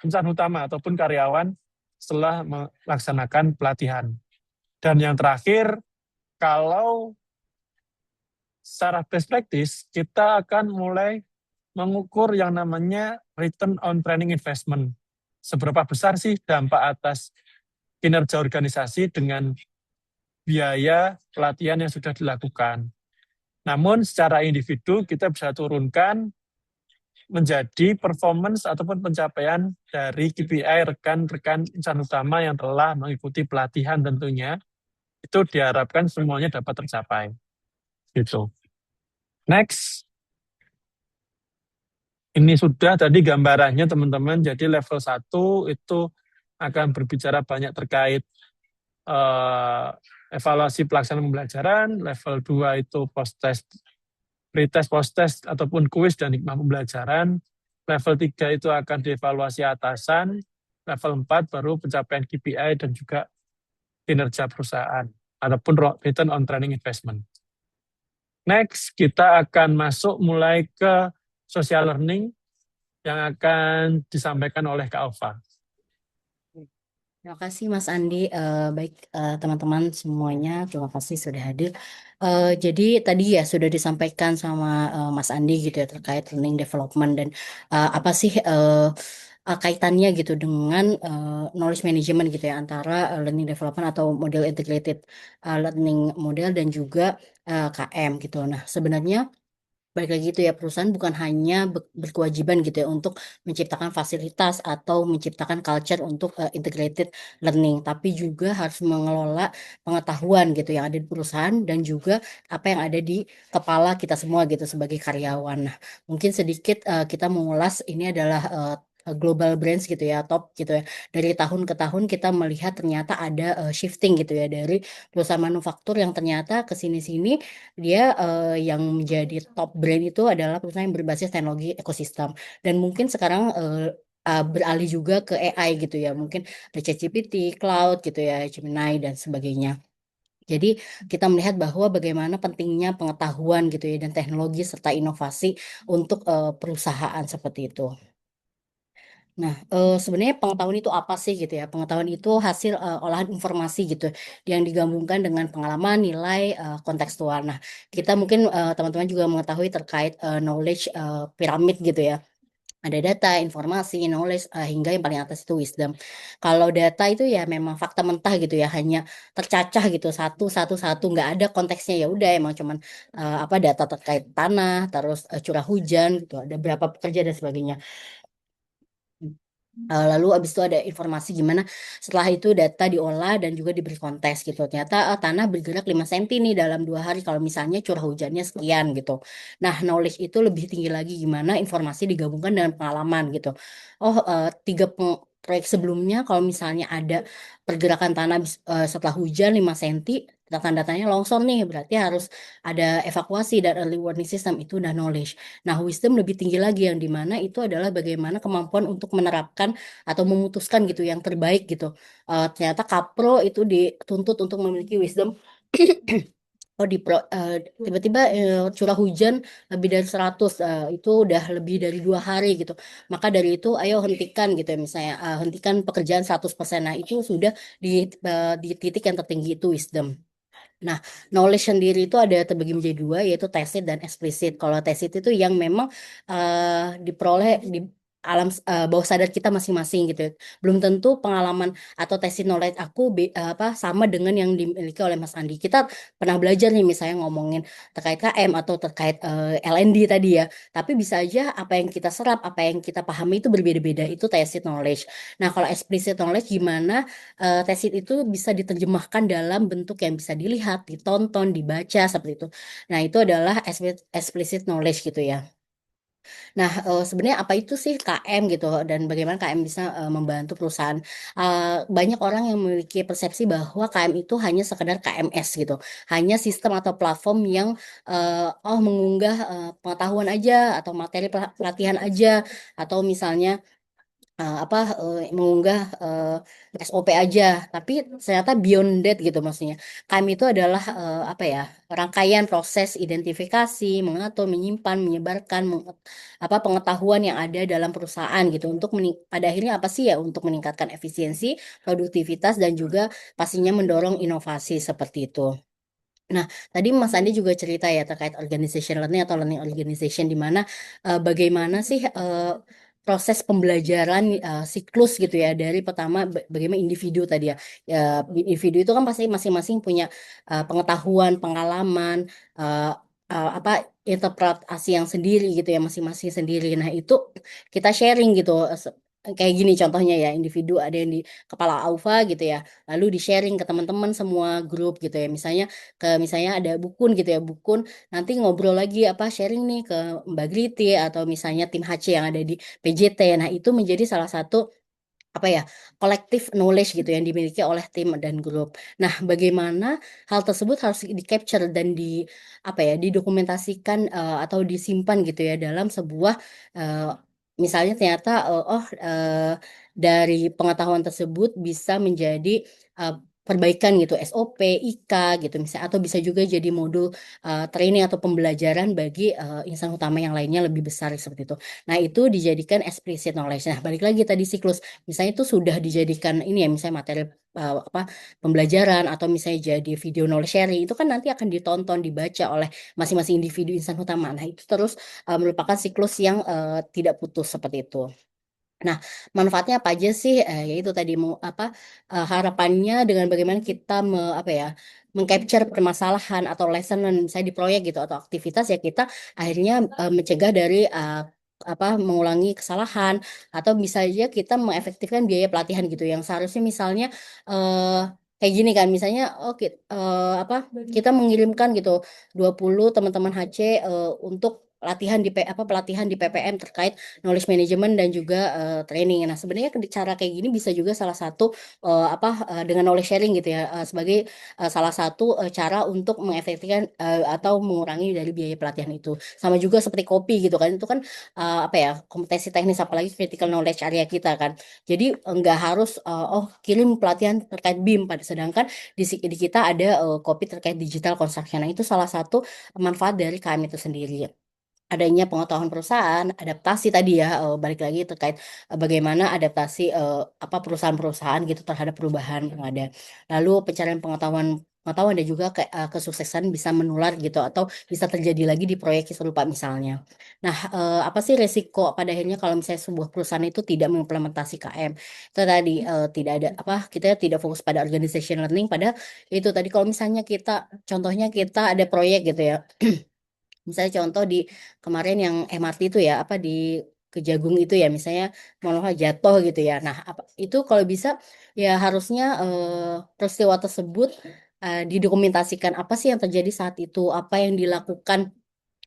insan utama ataupun karyawan setelah melaksanakan pelatihan. Dan yang terakhir, kalau secara best practice, kita akan mulai mengukur yang namanya return on training investment. Seberapa besar sih dampak atas kinerja organisasi dengan biaya pelatihan yang sudah dilakukan. Namun secara individu kita bisa turunkan menjadi performance ataupun pencapaian dari KPI rekan-rekan insan utama yang telah mengikuti pelatihan tentunya. Itu diharapkan semuanya dapat tercapai. Gitu. Next. Ini sudah tadi gambarannya teman-teman. Jadi level 1 itu akan berbicara banyak terkait evaluasi pelaksanaan pembelajaran. Level 2 itu post-test, pre-test, post-test, ataupun kuis dan hikmah pembelajaran. Level 3 itu akan dievaluasi atasan. Level 4 baru pencapaian KPI dan juga kinerja perusahaan, ataupun return on training investment. Next, kita akan masuk mulai ke social learning yang akan disampaikan oleh Kak Alfa. Terima kasih Mas Andi. Baik teman-teman semuanya, terima kasih sudah hadir. Jadi tadi ya sudah disampaikan sama Mas Andi gitu ya terkait learning development dan apa sih kaitannya gitu dengan knowledge management gitu ya antara learning development atau model integrated learning model dan juga KM gitu. Nah, sebenarnya balik lagi itu ya perusahaan bukan hanya berkewajiban gitu ya untuk menciptakan fasilitas atau menciptakan culture untuk integrated learning, tapi juga harus mengelola pengetahuan gitu yang ada di perusahaan dan juga apa yang ada di kepala kita semua gitu sebagai karyawan. Nah, mungkin sedikit kita mengulas ini adalah global brands gitu ya, top gitu ya. Dari tahun ke tahun kita melihat ternyata ada shifting gitu ya dari perusahaan manufaktur yang ternyata ke sini-sini dia yang menjadi top brand itu adalah perusahaan yang berbasis teknologi ekosistem dan mungkin sekarang beralih juga ke AI gitu ya, mungkin ada ChatGPT, Cloud gitu ya, Gemini dan sebagainya. Jadi kita melihat bahwa bagaimana pentingnya pengetahuan gitu ya dan teknologi serta inovasi untuk perusahaan seperti itu. Nah, sebenarnya pengetahuan itu apa sih gitu ya? Pengetahuan itu hasil olahan informasi gitu yang digabungkan dengan pengalaman, nilai, kontekstual. Nah, kita mungkin teman-teman juga mengetahui terkait knowledge piramid gitu ya. Ada data, informasi, knowledge, hingga yang paling atas itu wisdom. Kalau data itu ya memang fakta mentah gitu ya, hanya tercacah gitu satu satu satu, nggak ada konteksnya, ya udah emang cuman apa data terkait tanah, terus curah hujan gitu, ada berapa pekerja dan sebagainya. Lalu abis itu ada informasi gimana setelah itu data diolah dan juga diberi konteks gitu. Ternyata tanah bergerak 5 cm nih dalam 2 hari kalau misalnya curah hujannya sekian gitu. Nah, knowledge itu lebih tinggi lagi gimana informasi digabungkan dengan pengalaman gitu. Oh, proyek sebelumnya kalau misalnya ada pergerakan tanah setelah hujan 5 cm, tanda-tandanya longsor nih, berarti harus ada evakuasi dan early warning system, itu udah knowledge. Nah, wisdom lebih tinggi lagi yang dimana itu adalah bagaimana kemampuan untuk menerapkan atau memutuskan gitu yang terbaik gitu. Ternyata kapro itu dituntut untuk memiliki wisdom. Oh, tiba-tiba curah hujan lebih dari 100, itu udah lebih dari 2 hari gitu. Maka dari itu ayo hentikan gitu ya, misalnya hentikan pekerjaan 100%. Nah, itu sudah di titik yang tertinggi itu wisdom. Nah, knowledge sendiri itu ada terbagi menjadi dua, yaitu tacit dan eksplisit. Kalau tacit itu yang memang diperoleh di alam bawah sadar kita masing-masing gitu ya. Belum tentu pengalaman atau tacit knowledge aku sama dengan yang dimiliki oleh Mas Andi. Kita pernah belajar nih misalnya ngomongin terkait KM atau terkait LND tadi ya. Tapi bisa aja apa yang kita serap, apa yang kita pahami itu berbeda-beda. Itu tacit knowledge. Nah, kalau explicit knowledge gimana tesis itu bisa diterjemahkan dalam bentuk yang bisa dilihat, ditonton, dibaca seperti itu. Nah, itu adalah explicit knowledge gitu ya. Nah, sebenarnya apa itu sih KM gitu dan bagaimana KM bisa membantu perusahaan? Banyak orang yang memiliki persepsi bahwa KM itu hanya sekedar KMS gitu, hanya sistem atau platform yang mengunggah pengetahuan aja atau materi pelatihan aja atau misalnya mengunggah SOP aja, tapi ternyata beyond that gitu maksudnya. Kami itu adalah rangkaian proses identifikasi, mengatur, menyimpan, menyebarkan pengetahuan yang ada dalam perusahaan gitu untuk pada akhirnya apa sih ya, untuk meningkatkan efisiensi, produktivitas dan juga pastinya mendorong inovasi seperti itu. Nah, tadi Mas Andi juga cerita ya terkait organization learning atau learning organization di mana bagaimana sih proses pembelajaran siklus gitu ya dari pertama bagaimana individu tadi ya. Ya, individu itu kan pasti masing-masing punya pengetahuan, pengalaman, eh, apa interpretasi yang sendiri gitu ya, masing-masing sendiri. Nah, itu kita sharing gitu. Kayak gini contohnya ya, individu ada yang di kepala alfa gitu ya, lalu di sharing ke teman-teman semua grup gitu ya. Misalnya ada Bukun gitu ya, Bukun nanti ngobrol lagi sharing nih ke Mbak Griti atau misalnya tim HC yang ada di PJT. Nah, itu menjadi salah satu kolektif knowledge gitu yang dimiliki oleh tim dan grup. Nah, bagaimana hal tersebut harus di capture dan didokumentasikan atau disimpan gitu ya dalam sebuah eh, misalnya ternyata dari pengetahuan tersebut bisa menjadi eh, perbaikan gitu SOP, IK gitu misalnya, atau bisa juga jadi modul training atau pembelajaran bagi insan utama yang lainnya lebih besar seperti itu. Nah, itu dijadikan explicit knowledge. Nah, balik lagi tadi siklus. Misalnya itu sudah dijadikan ini ya, misalnya materi pembelajaran atau misalnya jadi video knowledge sharing, itu kan nanti akan ditonton, dibaca oleh masing-masing individu insan utama. Nah, itu terus merupakan siklus yang tidak putus seperti itu. Nah, manfaatnya apa aja sih? Yaitu tadi harapannya dengan bagaimana kita mengcapture permasalahan atau lesson learned, misalnya di proyek gitu atau aktivitas ya, kita akhirnya mencegah dari mengulangi kesalahan, atau bisa aja kita mengefektifkan biaya pelatihan gitu yang seharusnya misalnya eh, kayak gini kan, misalnya kita mengirimkan gitu 20 teman-teman HC untuk pelatihan di PPM terkait knowledge management dan juga training. Nah, sebenarnya cara kayak gini bisa juga salah satu dengan knowledge sharing gitu ya, sebagai salah satu cara untuk mengefektifkan atau mengurangi dari biaya pelatihan itu. Sama juga seperti kopi gitu kan, itu kan kompetensi teknis apalagi critical knowledge area kita kan. Jadi nggak harus kirim pelatihan terkait BIM, sedangkan di kita ada kopi terkait digital construction. Nah, itu salah satu manfaat dari KM itu sendiri. adanya pengetahuan perusahaan, adaptasi tadi ya, balik lagi terkait bagaimana adaptasi apa perusahaan-perusahaan gitu terhadap perubahan yang ada. Lalu pencarian pengetahuan pengetahuan dan juga kesuksesan bisa menular gitu atau bisa terjadi lagi di proyek serupa misalnya. Nah, apa sih resiko pada akhirnya kalau misalnya sebuah perusahaan itu tidak mengimplementasi KM? Itu tadi tidak ada apa kita tidak fokus pada organization learning pada itu tadi kalau misalnya kita contohnya kita ada proyek gitu ya. Misalnya contoh di kemarin yang MRT itu ya, apa di Kejagung itu ya, misalnya malah jatuh gitu ya. Nah, apa itu kalau bisa ya harusnya peristiwa tersebut didokumentasikan apa sih yang terjadi saat itu, apa yang dilakukan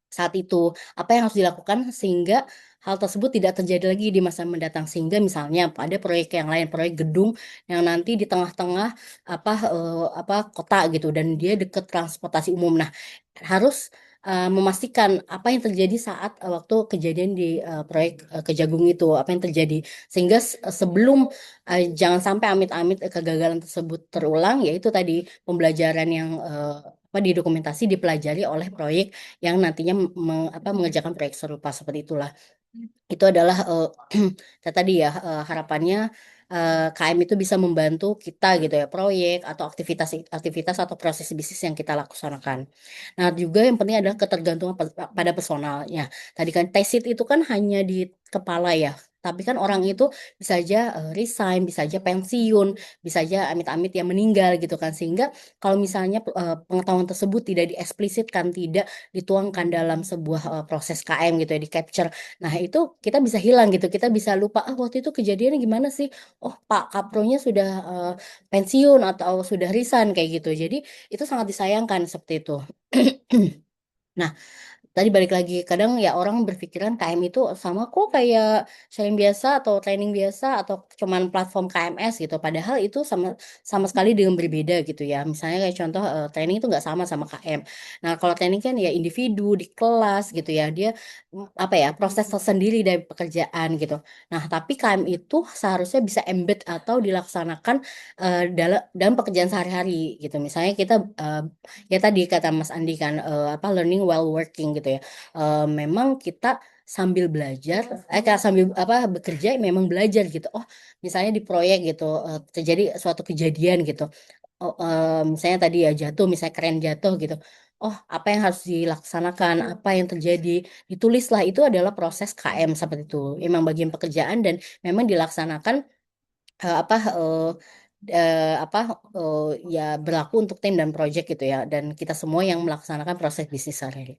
saat itu, apa yang harus dilakukan sehingga hal tersebut tidak terjadi lagi di masa mendatang. Sehingga misalnya pada proyek yang lain, proyek gedung yang nanti di tengah-tengah apa kota gitu dan dia deket transportasi umum. Nah, harus memastikan apa yang terjadi saat waktu kejadian di proyek Kejagung itu, apa yang terjadi sehingga sebelum jangan sampai amit-amit kegagalan tersebut terulang, yaitu tadi pembelajaran yang apa didokumentasi dipelajari oleh proyek yang nantinya mengerjakan proyek serupa seperti itulah. Itu adalah tadi ya harapannya KM itu bisa membantu kita gitu ya proyek atau aktivitas atau proses bisnis yang kita laksanakan. Nah juga yang penting adalah ketergantungan pada personalnya. Tadi kan tesit itu kan hanya di kepala ya. Tapi kan orang itu bisa aja resign, bisa aja pensiun, bisa aja amit-amit yang meninggal gitu kan. Sehingga kalau misalnya pengetahuan tersebut tidak dieksplisitkan, tidak dituangkan dalam sebuah proses KM gitu ya, di capture. Nah, itu kita bisa hilang gitu. Kita bisa lupa, ah waktu itu kejadiannya gimana sih? Oh, Pak Kapronya sudah pensiun atau sudah resign kayak gitu. Jadi, itu sangat disayangkan seperti itu. Nah, tadi balik lagi, kadang ya orang berpikiran KM itu sama kok kayak sharing biasa atau training biasa atau cuman platform KMS gitu. Padahal itu sama sama sekali dengan berbeda gitu ya. Misalnya kayak contoh training itu nggak sama sama KM. Nah kalau training kan ya individu di kelas gitu ya. Dia apa ya proses tersendiri dari pekerjaan gitu. Nah tapi KM itu seharusnya bisa embed atau dilaksanakan dalam pekerjaan sehari-hari gitu. Misalnya kita ya tadi kata Mas Andi kan apa learning while working gitu ya. Memang kita sambil belajar, kita sambil apa bekerja memang belajar gitu. Oh, misalnya di proyek gitu terjadi suatu kejadian gitu. Oh, misalnya tadi ya jatuh, misalnya keren jatuh gitu. Oh, apa yang harus dilaksanakan, apa yang terjadi, ditulislah itu adalah proses KM seperti itu. Memang bagian pekerjaan dan memang dilaksanakan eh, apa eh, apa ya berlaku untuk tim dan project gitu ya dan kita semua yang melaksanakan proses bisnis sehari-hari.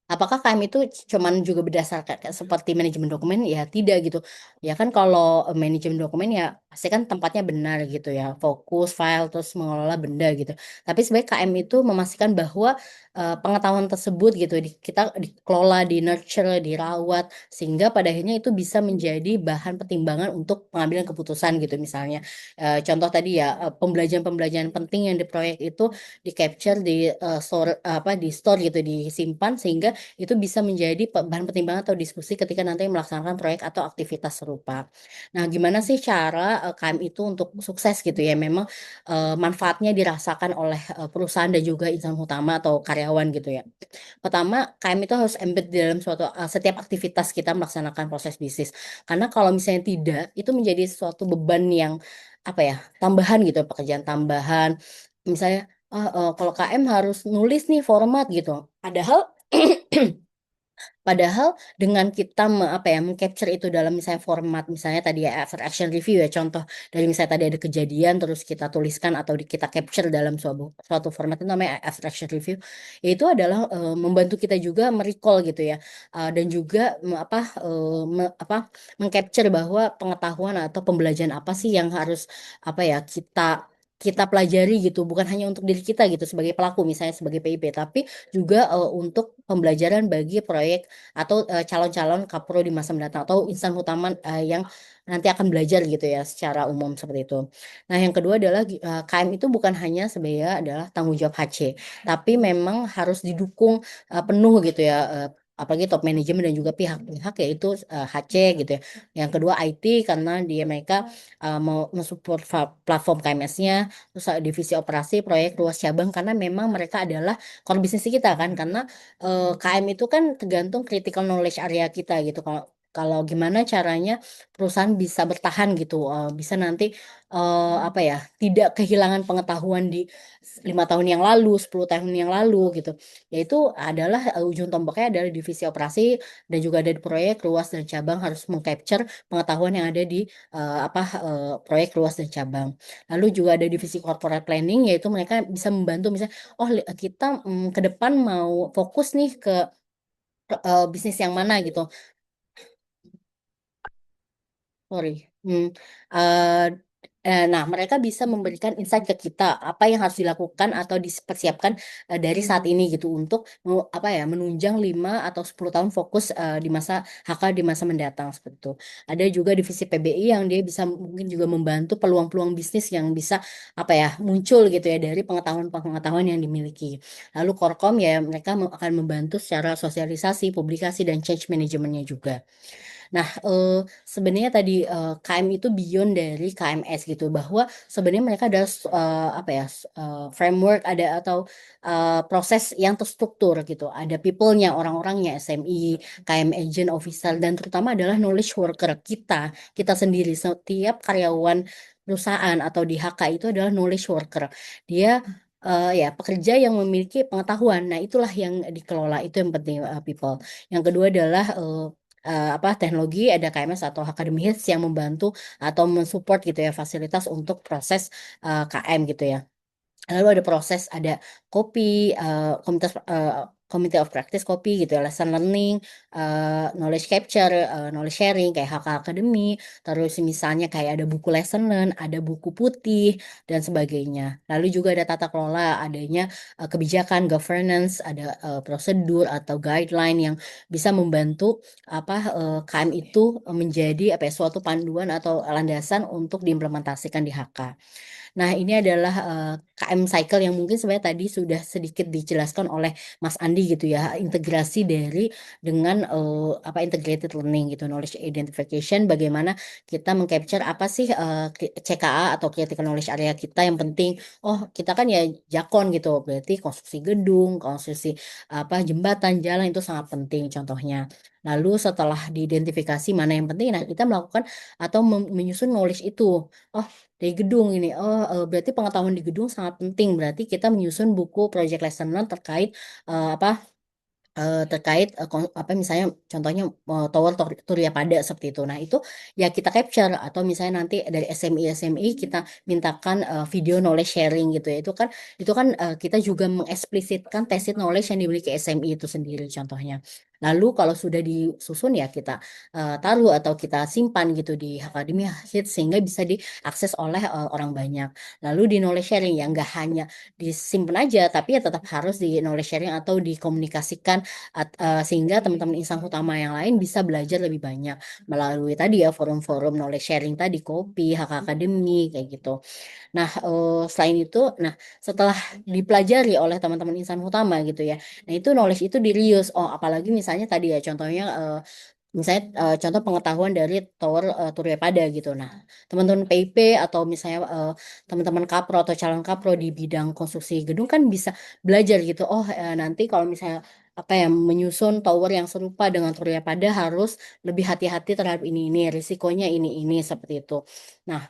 Apakah KM itu cuman juga berdasarkan kayak seperti manajemen dokumen? Ya tidak gitu. Ya kan kalau manajemen dokumen ya pasti kan tempatnya benar gitu ya. Fokus, file, terus mengelola benda gitu. Tapi sebenarnya KM itu memastikan bahwa pengetahuan tersebut gitu kita dikelola, di nurture, dirawat sehingga pada akhirnya itu bisa menjadi bahan pertimbangan untuk pengambilan keputusan gitu misalnya. Contoh tadi ya pembelajaran-pembelajaran penting yang di proyek itu di capture di store apa di store gitu disimpan sehingga itu bisa menjadi bahan pertimbangan atau diskusi ketika nanti melaksanakan proyek atau aktivitas serupa. Nah, gimana sih cara KM itu untuk sukses gitu ya? Memang manfaatnya dirasakan oleh perusahaan dan juga insan utama atau karyawan gitu ya. Pertama, KM itu harus embed di dalam suatu setiap aktivitas kita melaksanakan proses bisnis. Karena kalau misalnya tidak, itu menjadi suatu beban yang apa ya, tambahan gitu, pekerjaan tambahan. Misalnya, kalau KM harus nulis nih format gitu. Padahal Padahal dengan kita apa ya mengcapture itu dalam misalnya format misalnya tadi ya after action review ya contoh dari misalnya tadi ada kejadian terus kita tuliskan atau kita capture dalam suatu format itu namanya after action review itu adalah membantu kita juga merecall gitu ya. Dan juga apa mengcapture bahwa pengetahuan atau pembelajaran apa sih yang harus apa ya kita pelajari gitu bukan hanya untuk diri kita gitu sebagai pelaku misalnya sebagai PIP tapi juga untuk pembelajaran bagi proyek atau calon-calon kapro di masa mendatang atau insan utama yang nanti akan belajar gitu ya secara umum seperti itu. Nah, yang kedua adalah KM itu bukan hanya sebenarnya adalah tanggung jawab HC, tapi memang harus didukung penuh gitu ya apalagi top manajemen dan juga pihak-pihak yaitu HC gitu ya. Yang kedua IT karena mereka mau mensupport platform KMS-nya, terus divisi operasi, proyek luas cabang karena memang mereka adalah core bisnis kita kan, karena KM itu kan tergantung critical knowledge area kita gitu. Kalau kalau gimana caranya perusahaan bisa bertahan gitu, bisa nanti apa ya, tidak kehilangan pengetahuan di 5 tahun yang lalu, 10 tahun yang lalu gitu. Yaitu adalah ujung tombaknya adalah divisi operasi dan juga ada di proyek luas dan cabang harus mengcapture pengetahuan yang ada di proyek luas dan cabang. Lalu juga ada divisi corporate planning, yaitu mereka bisa membantu misalnya, oh kita ke depan mau fokus nih ke bisnis yang mana gitu. Sorry. Eh, nah, mereka bisa memberikan insight ke kita apa yang harus dilakukan atau dipersiapkan dari saat ini gitu untuk menunjang 5 atau 10 tahun fokus di masa HK di masa mendatang seperti itu. Ada juga divisi PBI yang dia bisa mungkin juga membantu peluang-peluang bisnis yang bisa muncul gitu ya dari pengetahuan-pengetahuan yang dimiliki. Lalu Korkom ya mereka akan membantu secara sosialisasi, publikasi dan change manajemennya juga. Nah, sebenarnya tadi KM itu beyond dari KMS gitu, bahwa sebenarnya mereka ada framework ada atau proses yang terstruktur gitu. Ada people-nya, orang-orangnya, SMI, KM agent, officer, dan terutama adalah knowledge worker kita sendiri. Setiap karyawan perusahaan atau di HK itu adalah knowledge worker. Dia ya pekerja yang memiliki pengetahuan. Nah, itulah yang dikelola, itu yang penting people. Yang kedua adalah teknologi, ada KMS atau Academy Hits yang membantu atau mensupport gitu ya fasilitas untuk proses KM gitu ya. Lalu ada proses, ada kopi, komunitas community of practice kopi gitu ya, lesson learning, knowledge capture, knowledge sharing kayak HK Academy, terus misalnya kayak ada buku lesson learn, ada buku putih dan sebagainya. Lalu juga ada tata kelola, adanya kebijakan, governance, ada prosedur atau guideline yang bisa membantu KM itu menjadi suatu panduan atau landasan untuk diimplementasikan di HK. Nah, ini adalah KM Cycle yang mungkin sebenarnya tadi sudah sedikit dijelaskan oleh Mas Andi gitu ya, integrasi dari dengan integrated learning gitu, knowledge identification, bagaimana kita mengcapture apa sih CKA atau critical knowledge area kita yang penting. Oh, kita kan ya jakon gitu, berarti konstruksi gedung, konstruksi jembatan, jalan itu sangat penting contohnya. Lalu setelah diidentifikasi mana yang penting, nah kita melakukan atau menyusun knowledge itu. Oh, dari gedung ini. Oh, berarti pengetahuan di gedung sangat penting. Berarti kita menyusun buku project lesson learn terkait eh, apa terkait misalnya contohnya tower Surya Pada seperti itu. Nah, itu ya kita capture atau misalnya nanti dari SMI kita mintakan video knowledge sharing gitu ya. Itu kan kita juga mengeksplisitkan tacit knowledge yang dimiliki SMI itu sendiri contohnya. Lalu kalau sudah disusun ya kita taruh atau kita simpan gitu di Akademi Hits sehingga bisa diakses oleh orang banyak. Lalu di knowledge sharing ya nggak hanya disimpan aja tapi ya tetap harus di knowledge sharing atau dikomunikasikan sehingga teman-teman insan utama yang lain bisa belajar lebih banyak melalui tadi ya forum-forum knowledge sharing tadi, kopi, HK Academy kayak gitu. Nah, selain itu, nah setelah dipelajari oleh teman-teman insan utama gitu ya, nah itu knowledge itu di reuse. Oh, apalagi misalnya tadi ya contohnya misalnya contoh pengetahuan dari tower Surya Pada gitu. Nah, teman-teman PIP atau misalnya teman-teman kapro atau calon kapro di bidang konstruksi gedung kan bisa belajar gitu. Oh, nanti kalau misalnya menyusun tower yang serupa dengan Surya Pada harus lebih hati-hati terhadap ini risikonya ini seperti itu. Nah,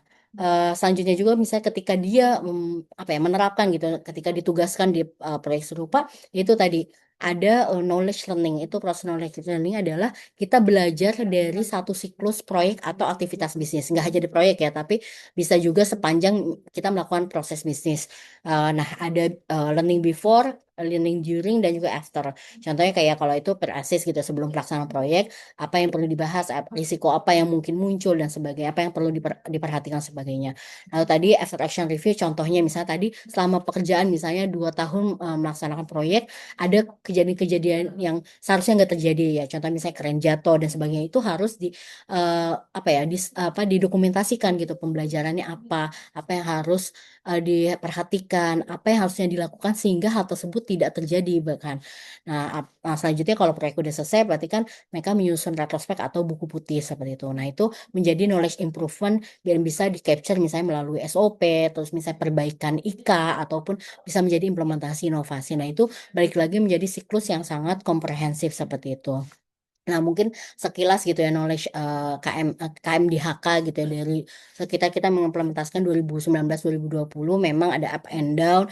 selanjutnya juga misalnya ketika dia menerapkan gitu, ketika ditugaskan di proyek serupa, itu tadi ada knowledge learning. Itu proses knowledge learning adalah kita belajar dari satu siklus proyek atau aktivitas bisnis. Nggak hanya di proyek ya, tapi bisa juga sepanjang kita melakukan proses bisnis. Nah, ada learning before, learning during, dan juga after. Contohnya kayak kalau itu per assist gitu sebelum pelaksanaan proyek, apa yang perlu dibahas, risiko apa yang mungkin muncul dan sebagainya, apa yang perlu diperhatikan sebagainya. Lalu tadi after action review, contohnya misalnya tadi selama pekerjaan misalnya 2 tahun melaksanakan proyek, ada kejadian-kejadian yang seharusnya nggak terjadi ya. Contoh misalnya keren jatuh dan sebagainya itu harus didokumentasikan gitu pembelajarannya apa yang harus diperhatikan, apa yang harusnya dilakukan sehingga hal tersebut tidak terjadi bahkan. Nah, selanjutnya kalau proyek udah selesai berarti kan mereka menyusun retrospek atau buku putih seperti itu. Nah, itu menjadi knowledge improvement biar bisa di capture misalnya melalui SOP, terus misalnya perbaikan IK ataupun bisa menjadi implementasi inovasi. Nah, itu balik lagi menjadi siklus yang sangat komprehensif seperti itu. Nah, mungkin sekilas gitu ya knowledge KMDHK gitu ya dari sekitar kita mengimplementasikan 2019-2020 memang ada up and down,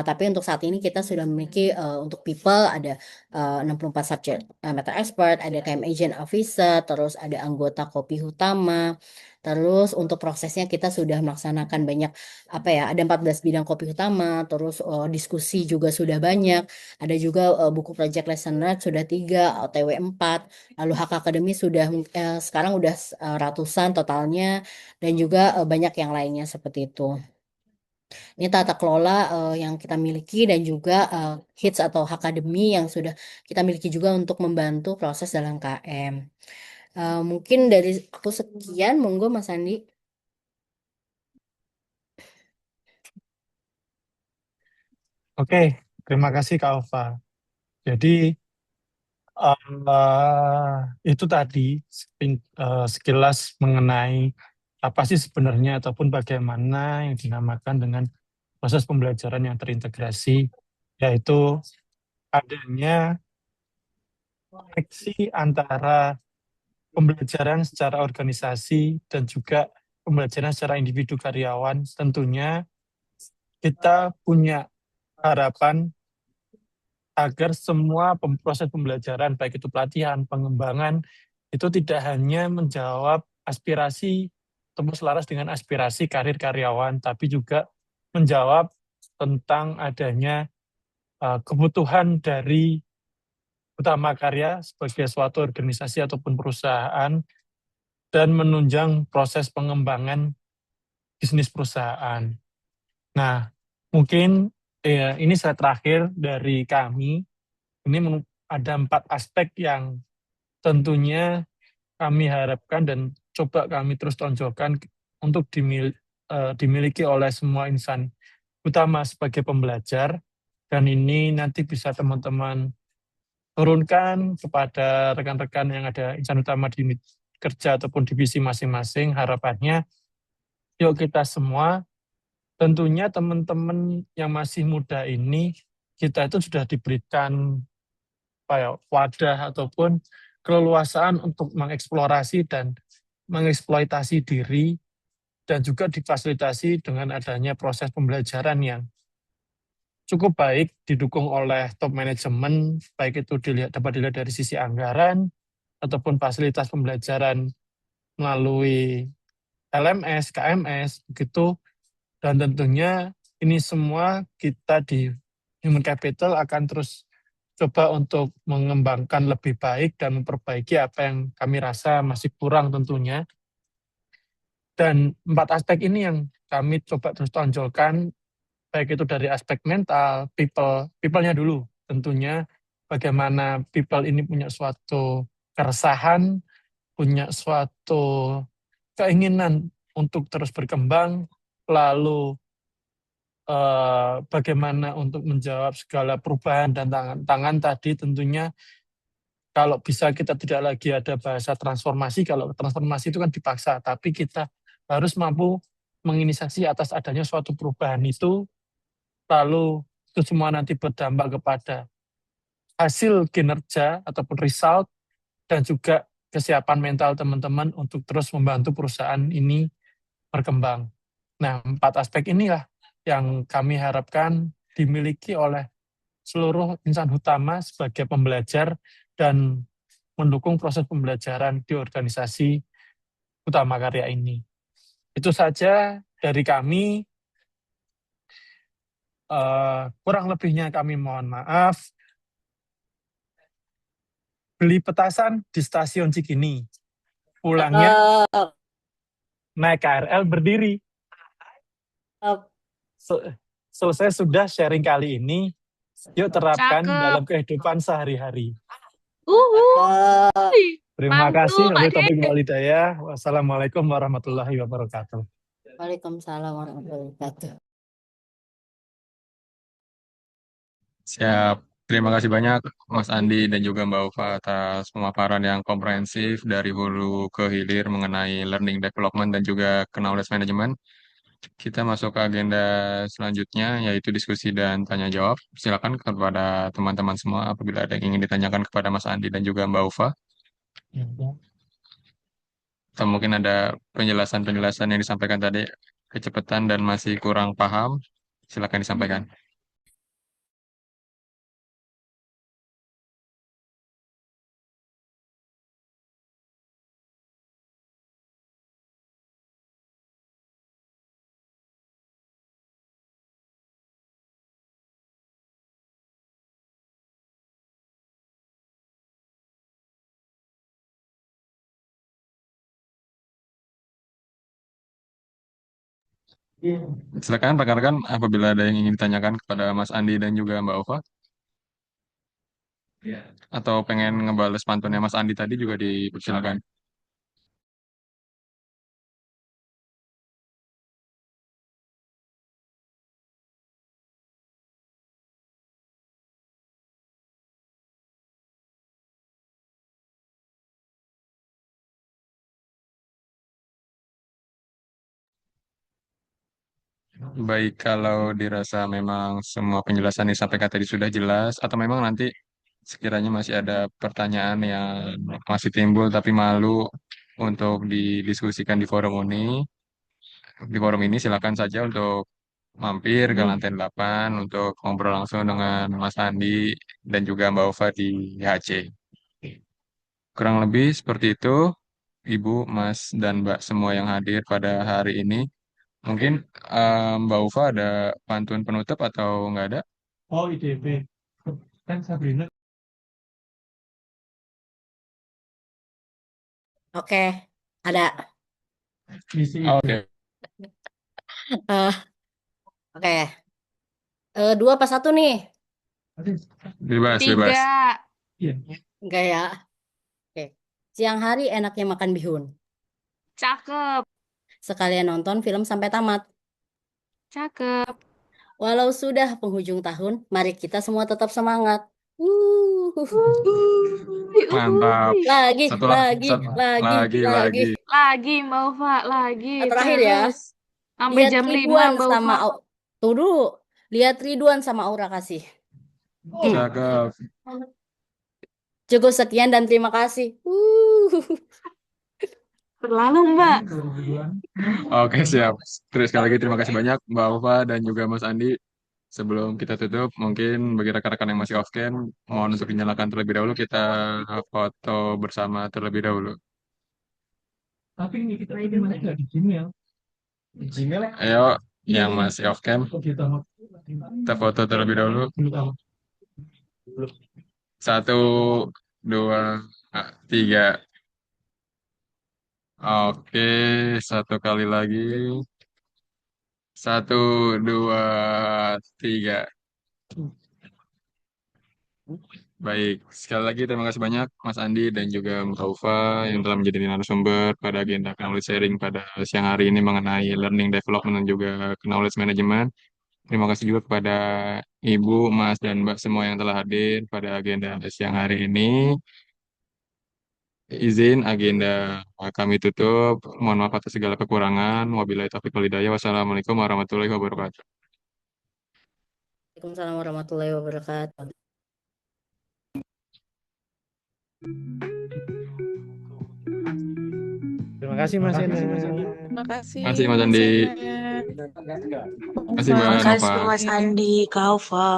tapi untuk saat ini kita sudah memiliki untuk people ada 64 subject matter expert, ada KM agent officer, terus ada anggota kopi utama. Terus untuk prosesnya kita sudah melaksanakan banyak ada 14 bidang kopi utama, terus diskusi juga sudah banyak, ada juga buku project lesson note sudah 3, OTW 4. Lalu hak akademi sudah sekarang udah ratusan totalnya dan juga banyak yang lainnya seperti itu. Ini tata kelola yang kita miliki dan juga hits atau akademi yang sudah kita miliki juga untuk membantu proses dalam KM. Mungkin dari aku sekian, monggo Mas Andi. Oke, terima kasih Kak Alfa. Jadi itu tadi sekilas mengenai apa sih sebenarnya ataupun bagaimana yang dinamakan dengan proses pembelajaran yang terintegrasi, yaitu adanya koneksi antara pembelajaran secara organisasi dan juga pembelajaran secara individu karyawan. Tentunya kita punya harapan agar semua proses pembelajaran, baik itu pelatihan, pengembangan, itu tidak hanya menjawab aspirasi atau selaras dengan aspirasi karir karyawan, tapi juga menjawab tentang adanya kebutuhan dari utama karya sebagai suatu organisasi ataupun perusahaan dan menunjang proses pengembangan bisnis perusahaan. Nah, mungkin ini slide terakhir dari kami. Ini ada 4 aspek yang tentunya kami harapkan dan coba kami terus tonjolkan untuk dimiliki oleh semua insan utama sebagai pembelajar. Dan ini nanti bisa teman-teman turunkan kepada rekan-rekan yang ada insan utama di kerja ataupun divisi masing-masing. Harapannya, yuk kita semua, tentunya teman-teman yang masih muda ini, kita itu sudah diberikan wadah ataupun keleluasaan untuk mengeksplorasi dan mengeksploitasi diri dan juga difasilitasi dengan adanya proses pembelajaran yang cukup baik didukung oleh top manajemen, baik itu dapat dilihat dari sisi anggaran ataupun fasilitas pembelajaran melalui LMS, KMS, begitu. Dan tentunya ini semua kita di Human Capital akan terus coba untuk mengembangkan lebih baik dan memperbaiki apa yang kami rasa masih kurang tentunya. Dan 4 aspek ini yang kami coba terus tonjolkan, baik itu dari aspek mental, people-nya dulu. Tentunya bagaimana people ini punya suatu keresahan, punya suatu keinginan untuk terus berkembang, lalu bagaimana untuk menjawab segala perubahan dan tantangan tadi. Tentunya kalau bisa kita tidak lagi ada bahasa transformasi, kalau transformasi itu kan dipaksa, tapi kita harus mampu menginisiasi atas adanya suatu perubahan itu, lalu itu semua nanti berdampak kepada hasil kinerja ataupun result, dan juga kesiapan mental teman-teman untuk terus membantu perusahaan ini berkembang. Nah, 4 aspek inilah yang kami harapkan dimiliki oleh seluruh insan utama sebagai pembelajar dan mendukung proses pembelajaran di organisasi utama karya ini. Itu saja dari kami. Kurang lebihnya kami mohon maaf. Beli petasan di stasiun Cikini. Pulangnya naik KRL berdiri. Selesai sudah sharing kali ini. Yuk terapkan dalam kehidupan sehari-hari. Terima kasih. Wabillahi taufiq wal hidayah. Wassalamualaikum warahmatullahi wabarakatuh. Waalaikumsalam warahmatullahi wabarakatuh. Siap. Terima kasih banyak Mas Andi dan juga Mbak Ufa atas pemaparan yang komprehensif dari hulu ke hilir mengenai learning development dan juga knowledge management. Kita masuk ke agenda selanjutnya yaitu diskusi dan tanya jawab. Silakan kepada teman-teman semua apabila ada yang ingin ditanyakan kepada Mas Andi dan juga Mbak Ufa. Atau mungkin ada penjelasan-penjelasan yang disampaikan tadi kecepatan dan masih kurang paham. Silakan disampaikan. Silakan rekan-rekan apabila ada yang ingin ditanyakan kepada Mas Andi dan juga Mbak Ova atau pengen ngebales pantunnya Mas Andi tadi juga dipersilakan. Baik, kalau dirasa memang semua penjelasan yang disampaikan tadi sudah jelas atau memang nanti sekiranya masih ada pertanyaan yang masih timbul tapi malu untuk didiskusikan di forum ini silakan saja untuk mampir ke lantai 8 untuk ngobrol langsung dengan Mas Andi dan juga Mbak Ova di HC. Kurang lebih seperti itu, Ibu, Mas, dan Mbak semua yang hadir pada hari ini. Mungkin Mbak Ufa ada pantun penutup atau nggak ada? Oh, IDB. Kan Sabrina. Oke, ada. Misi Oke, Eh, oke. Dua apa satu nih? bebas, bebas. Tiga. Iya. Enggak ya. Oke. Siang hari enaknya makan bihun. Cakep. Sekalian nonton film sampai tamat. Cakep. Walau sudah penghujung tahun, mari kita semua tetap semangat. Uh, Mantap. lagi, Satu lagi, lagi, lagi, lagi. lagi. Lagi Mbak Ufa, lagi. Terakhir ya. Terus. Sampai Lihat jam 5 Ridwan Mbak sama Ufa. Tuh dulu. Lihat Ridwan sama Aura kasih. Cakep. Cukup sekian dan terima kasih. Terlalu Mbak. Oke, siap. Terus sekali lagi terima kasih banyak Mbak Ufa dan juga Mas Andi. Sebelum kita tutup, mungkin bagi rekan-rekan yang masih off-cam, mohon untuk dinyalakan terlebih dahulu. Kita foto bersama terlebih dahulu. Tapi ini kita ini mana nggak di Gmail. Di Gmail ya? Ayo, yang masih off-cam, Oh, kita mau. kita foto terlebih dahulu. Satu, dua, tiga. Oke, satu kali lagi. Satu, dua, tiga. Baik, sekali lagi terima kasih banyak Mas Andi dan juga Mbak Ufa yang telah menjadi narasumber pada agenda knowledge sharing pada siang hari ini mengenai learning development dan juga knowledge management. Terima kasih juga kepada Ibu, Mas, dan Mbak semua yang telah hadir pada agenda siang hari ini. Izin agenda kami tutup. Mohon maaf atas segala kekurangan. Wabillahi taufiq wal hidayah. Wassalamualaikum warahmatullahi wabarakatuh. Waalaikumsalam warahmatullahi wabarakatuh. Terima kasih Mas Ena. Terima kasih Terima kasih Mas Mas Andi. Ena. Terima kasih Mbak Terima Nova. kasih Mas Andi, Kak Alfa.